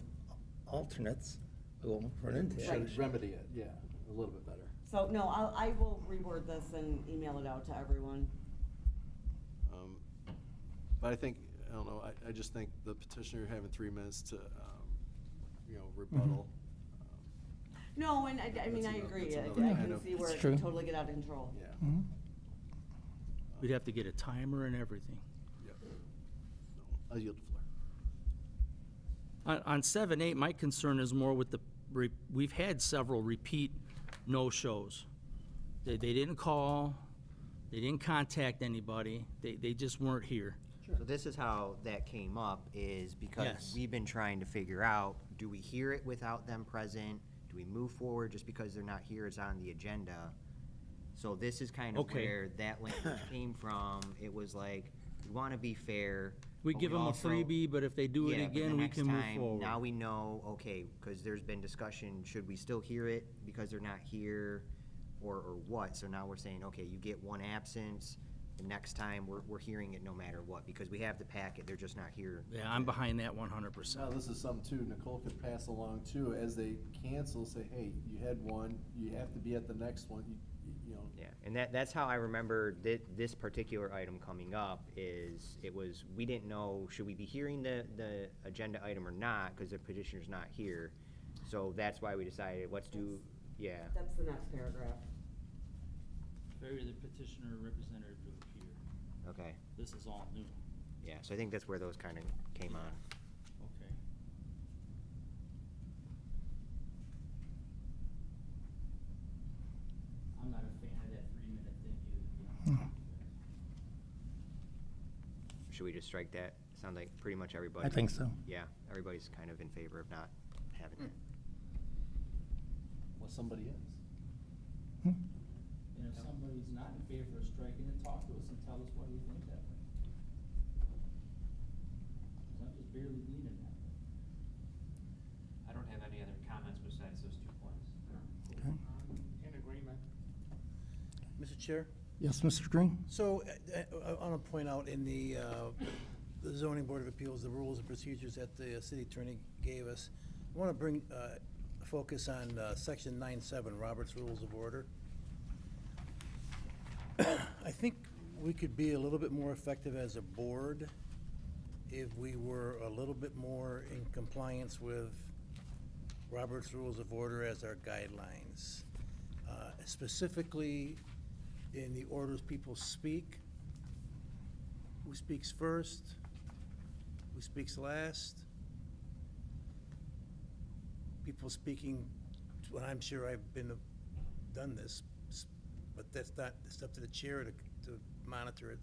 A: alternates, we won't run into that.
B: Should remedy it, yeah, a little bit better.
O: so, no, I will reword this and email it out to everyone.
B: But I think, I don't know, I just think the petitioner having 3 minutes to, rebuttal.
O: No, and I mean,
B: That's
O: I
B: another-
O: agree.
B: that's
O: I
B: another
O: can
B: kind of-
O: see where
A: It's
O: it
A: true.
O: can totally get out of control.
B: Yeah.
A: Mhm.
K: We'd have to get a timer and everything.
B: Yep. I'll yield the floor.
K: On 7-8, my concern is more with we've had several repeat no-shows. They didn't call, they didn't contact anybody, they just weren't here.
J: So this is how that came up, is because
K: Yes.
J: we've been trying to figure out, do we hear it without them present? Do we move forward just because they're not here, it's on the agenda? So this is kind of
K: Okay.
J: where that language came from. It was like, we want to be fair.
K: We
J: but
K: give them a
J: also-
K: freebie, but if they do it
J: Yeah, but the
K: again, we
J: next
K: can move
J: time,
K: forward.
J: Now we know, okay, because there's been discussion, should we still hear it because they're not here, or what? So now we're saying, okay, you get one absence, the next time, we're hearing it no matter what, because we have the packet, they're just not here.
K: Yeah, I'm behind that 100%.
B: Now, this is something too, Nicole could pass along too, as they cancel, say, hey, you had one, you have to be at the next one, you know.
J: Yeah, and that's how I remember this particular item coming up, is, we didn't know, should we be hearing the agenda item or not, because the petitioner's not here. So that's why we decided, let's do, yeah.
O: That's the next paragraph.
K: Failure of the petitioner or representative to appear.
J: Okay,
K: This is all new.
J: yeah, so I think that's where those kind of came on.
K: Okay. I'm not a fan of that 3-minute thing either, to be honest with you.
J: Should we just strike that? Sounds like pretty much everybody.
A: I think so.
J: Yeah, everybody's kind of in favor of not having it.
B: Well, somebody is.
K: And if somebody's not in favor of striking it, talk to us and tell us why you think that way. 'Cause I'm just barely leaning that way.
P: I don't have any other comments besides those 2 points.
A: Okay.
H: In agreement.
F: Mr. Chair?
A: Yes, Mr. Green?
F: So I want to point out in the zoning board of appeals, the rules and procedures that the city attorney gave us, I want to bring focus on section 9.7, Robert's Rules of Order. I think we could be a little bit more effective as a board if we were a little bit more in compliance with Robert's Rules of Order as our guidelines. Specifically, in the orders people speak, who speaks first, who speaks last, people speaking, well, I'm sure I've done this, but that's not, it's up to the chair to monitor it,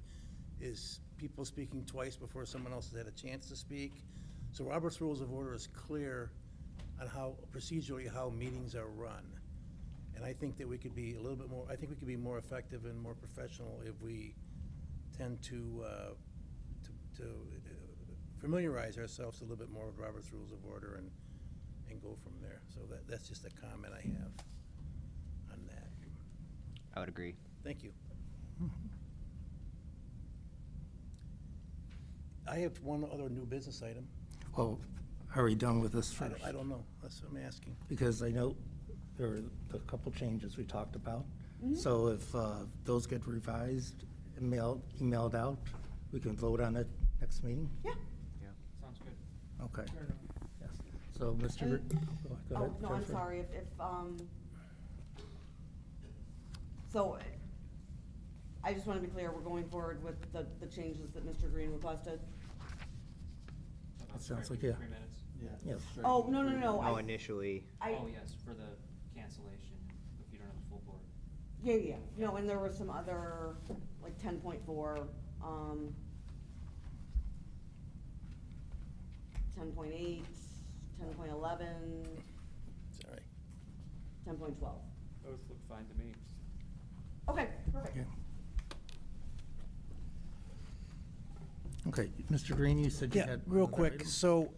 F: is people speaking twice before someone else has had a chance to speak. So Robert's Rules of Order is clear on how, procedurally, how meetings are run. And I think that we could be a little bit more, I think we could be more effective and more professional if we tend to familiarize ourselves a little bit more with Robert's Rules of Order and go from there. So that's just a comment I have on that.
J: I would agree.
F: Thank you. I have one other new business item.
A: Well, are we done with this
F: I
A: first?
F: don't- I don't know, that's what I'm asking.
A: Because I know there were a couple changes we talked about.
O: Mhm.
A: So if those get revised, and emailed out, we can vote on it next meeting?
O: Yeah.
J: Yeah.
P: Sounds good.
A: Okay. Yes. So, Mr.
O: And-
A: Go ahead.
O: Oh, no, I'm
A: Jennifer.
O: sorry, so, I just want to be clear, we're going forward with the changes that Mr. Green requested?
A: It sounds like, yeah.
P: 3 minutes.
A: Yes.
O: Oh, no.
J: No,
O: I-
J: initially.
P: Oh, yes, for the cancellation, if you don't have a full board.
O: Yeah, no, and there were some other, like 10.4, 10.8, 10.11,
F: Sorry.
O: 10.12.
P: Those look fine to me.
O: Okay, perfect.
A: Yeah. Okay, Mr. Green, you said you
F: Yeah,
A: had.
F: real
A: another
F: quick,
A: item?
F: so,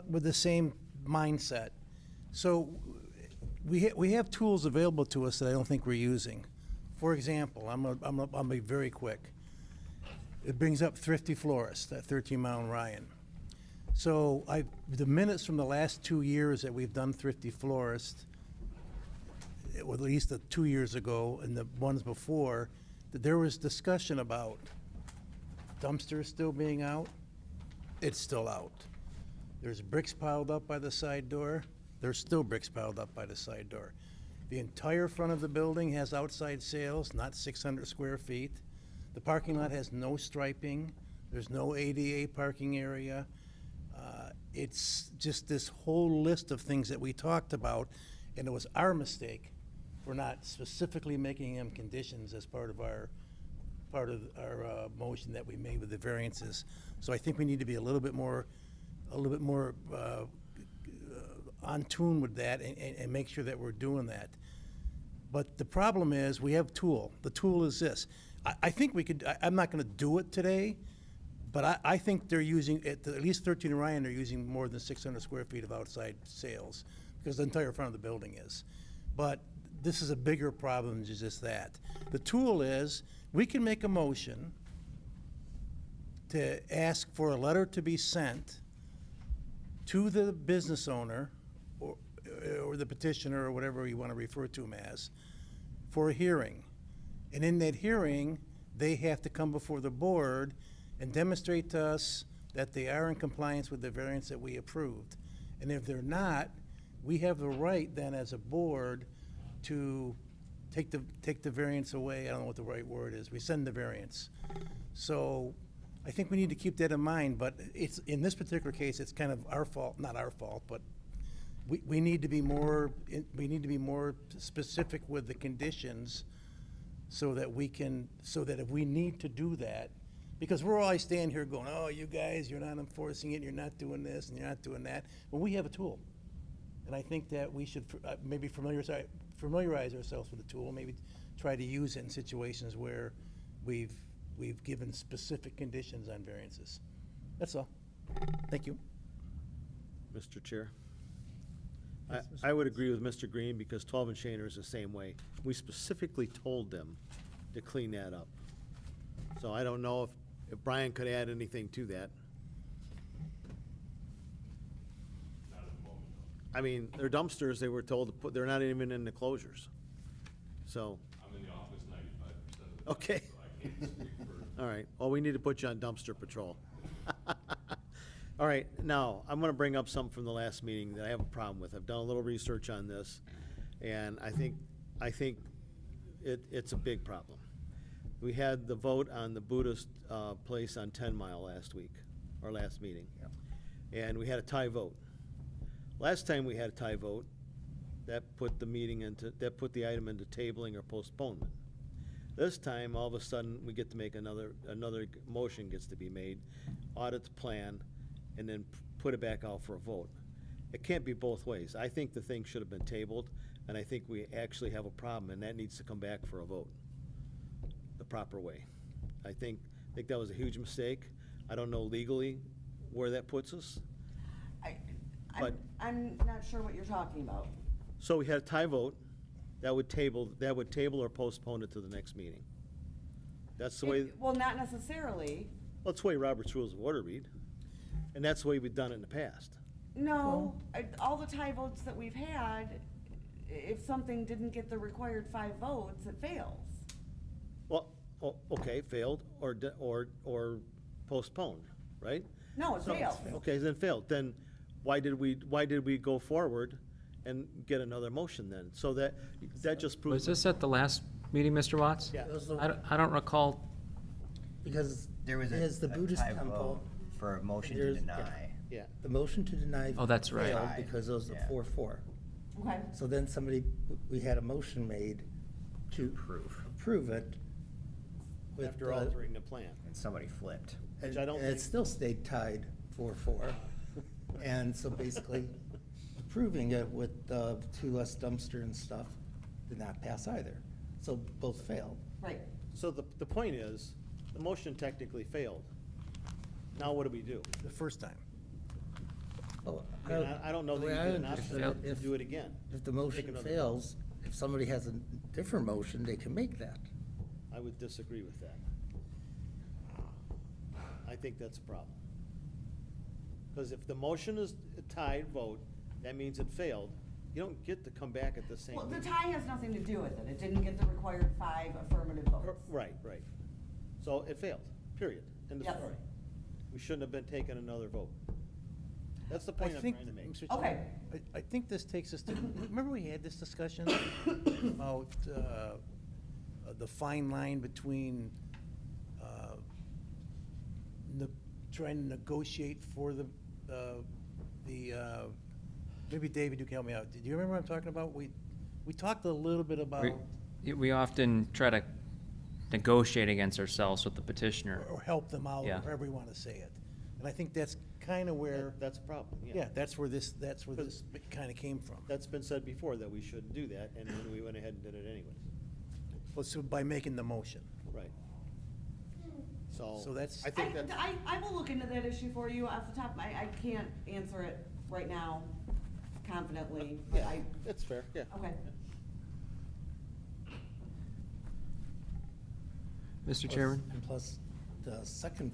F: with the same mindset, so we have tools available to us that I don't think we're using. For example, I'll be very quick. It brings up Thrifty Florist at 13 Mile and Ryan. So the minutes from the last 2 years that we've done Thrifty Florist, or at least the 2 years ago and the ones before, that there was discussion about dumpsters still being out, it's still out. There's bricks piled up by the side door, there's still bricks piled up by the side door. The entire front of the building has outside sales, not 600 square feet. The parking lot has no striping, there's no ADA parking area. It's just this whole list of things that we talked about, and it was our mistake for not specifically making them conditions as part of our motion that we made with the variances. So I think we need to be a little bit more on tune with that and make sure that we're doing that. But the problem is, we have tool. The tool is this. I think we could, I'm not gonna do it today, but I think they're using, at least 13 Orion, they're using more than 600 square feet of outside sales, because the entire front of the building is. But this is a bigger problem than just that. The tool is, we can make a motion to ask for a letter to be sent to the business owner, or the petitioner, or whatever you want to refer to him as, for a hearing. And in that hearing, they have to come before the board and demonstrate to us that they are in compliance with the variance that we approved. And if they're not, we have the right then as a board to take the variance away. I don't know what the right word is. Rescind the variance. So I think we need to keep that in mind, but it's, in this particular case, it's kind of our fault, not our fault, but we need to be more specific with the conditions so that if we need to do that, because we're always standing here going, oh, you guys, you're not enforcing it, you're not doing this, and you're not doing that. Well, we have a tool. And I think that we should maybe familiarize ourselves with the tool, maybe try to use it in situations where we've given specific conditions on variances. That's all. Thank you.
C: Mr. Chair. I would agree with Mr. Green, because 12 and Shaner is the same way. We specifically told them to clean that up. So I don't know if Brian could add anything to that. I mean, they're dumpsters, they were told to put, they're not even in the closures. So.
E: I'm in the office 95% of the time.
C: Okay.
E: So I can't speak for.
C: All right, well, we need to put you on dumpster patrol. All right, now, I'm gonna bring up something from the last meeting that I have a problem with. I've done a little research on this, and I think it's a big problem. We had the vote on the Buddhist place on 10 Mile last week, our last meeting. And we had a tie vote. Last time we had a tie vote, that put the item into tabling or postponement. This time, all of a sudden, we get to make another motion gets to be made, audit the plan, and then put it back out for a vote. It can't be both ways. I think the thing should have been tabled, and I think we actually have a problem, and that needs to come back for a vote the proper way. I think that was a huge mistake. I don't know legally where that puts us.
O: I'm not sure what you're talking about.
C: So we had a tie vote that would table or postpone it to the next meeting. That's the way.
O: Well, not necessarily.
C: Well, that's the way Robert's Rules of Order read, and that's the way we've done it in the past.
O: No, all the tie votes that we've had, if something didn't get the required 5 votes, it fails.
C: Well, okay, failed or postponed, right?
O: No, it fails.
C: Okay, then failed. Then why did we go forward and get another motion then? So that just proves.
P: Was this at the last meeting, Mr. Watts?
C: Yeah.
P: I don't recall.
A: Because
J: There was
A: the Buddhist
J: tie
A: temple.
J: vote for a motion to
A: there's-
J: deny.
C: Yeah.
A: The motion to deny.
P: Oh, that's right.
A: failed because it was a
J: Yeah.
A: 4-4.
O: Okay.
A: So then we had a motion made to approve it. with,
C: After altering the plan.
J: And somebody flipped.
A: And
C: Which I don't
A: and it
C: think-
A: still stayed tied 4-4. And so basically, approving it with the 2 less dumpster and stuff did not pass either. So both failed.
O: Right.
C: So the point is, the motion technically failed. Now what do we do?
F: The first time.
A: Well,
C: I mean, I don't know
A: the
C: that
A: way
C: you
A: I
C: get an option
A: understood
C: to
A: it,
C: do it again.
A: If the
C: Take
A: motion
C: another
A: fails, if somebody has a different motion, they can make that.
C: I would disagree with that. I think that's a problem. Because if the motion is a tied vote, that means it failed. You don't get to come back at the same.
O: Well, the
C: meeting.
O: tie has nothing to do with it. It didn't get the required 5 affirmative votes.
C: Right. So it failed, period. End of
O: Yes.
C: story. We shouldn't have been taking another vote. That's the
F: I
C: point I'm
F: think,
C: trying to make.
F: Mr.
O: Okay.
F: Chairman, I think this takes us to, remember we had this discussion about the fine line between trying to negotiate for maybe David, you can help me out. Do you remember what I'm talking about? We talked a little bit about,
P: We often try to negotiate against ourselves with the petitioner.
F: or help them out,
P: Yeah.
F: or however you want to say it. And I think that's kind of where,
C: That's a problem, yeah.
F: yeah, that's where this kind of came from.
C: That's been said before, that we shouldn't do that, and then we went ahead and did it anyways.
F: Well, so by making the motion.
C: Right.
F: So that's,
C: I think that's.
O: I will look into that issue for you off the top. I can't answer it right now confidently, but
C: Yeah,
O: I,
C: that's fair, yeah.
O: okay.
P: Mr. Chairman?
A: And plus, the second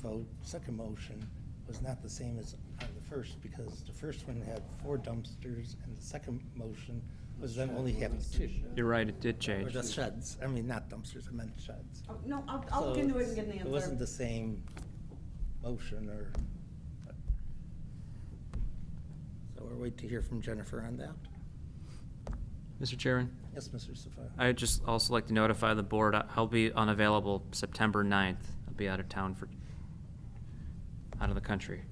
A: motion was not the same as on the first, because the first one had 4 dumpsters, and the second motion was then only having 2.
P: You're right, it did
A: Or
P: change.
A: the sheds, I mean, not dumpsters, I meant sheds.
O: Oh, no, I'll look into it and get an answer.
A: It wasn't the same motion, or, so we're waiting to hear from Jennifer on that.
P: Mr. Chairman?
A: Yes, Mr. Safar.
P: I'd just also like to notify the board, I'll be unavailable September 9th. I'll be out of town out of the country.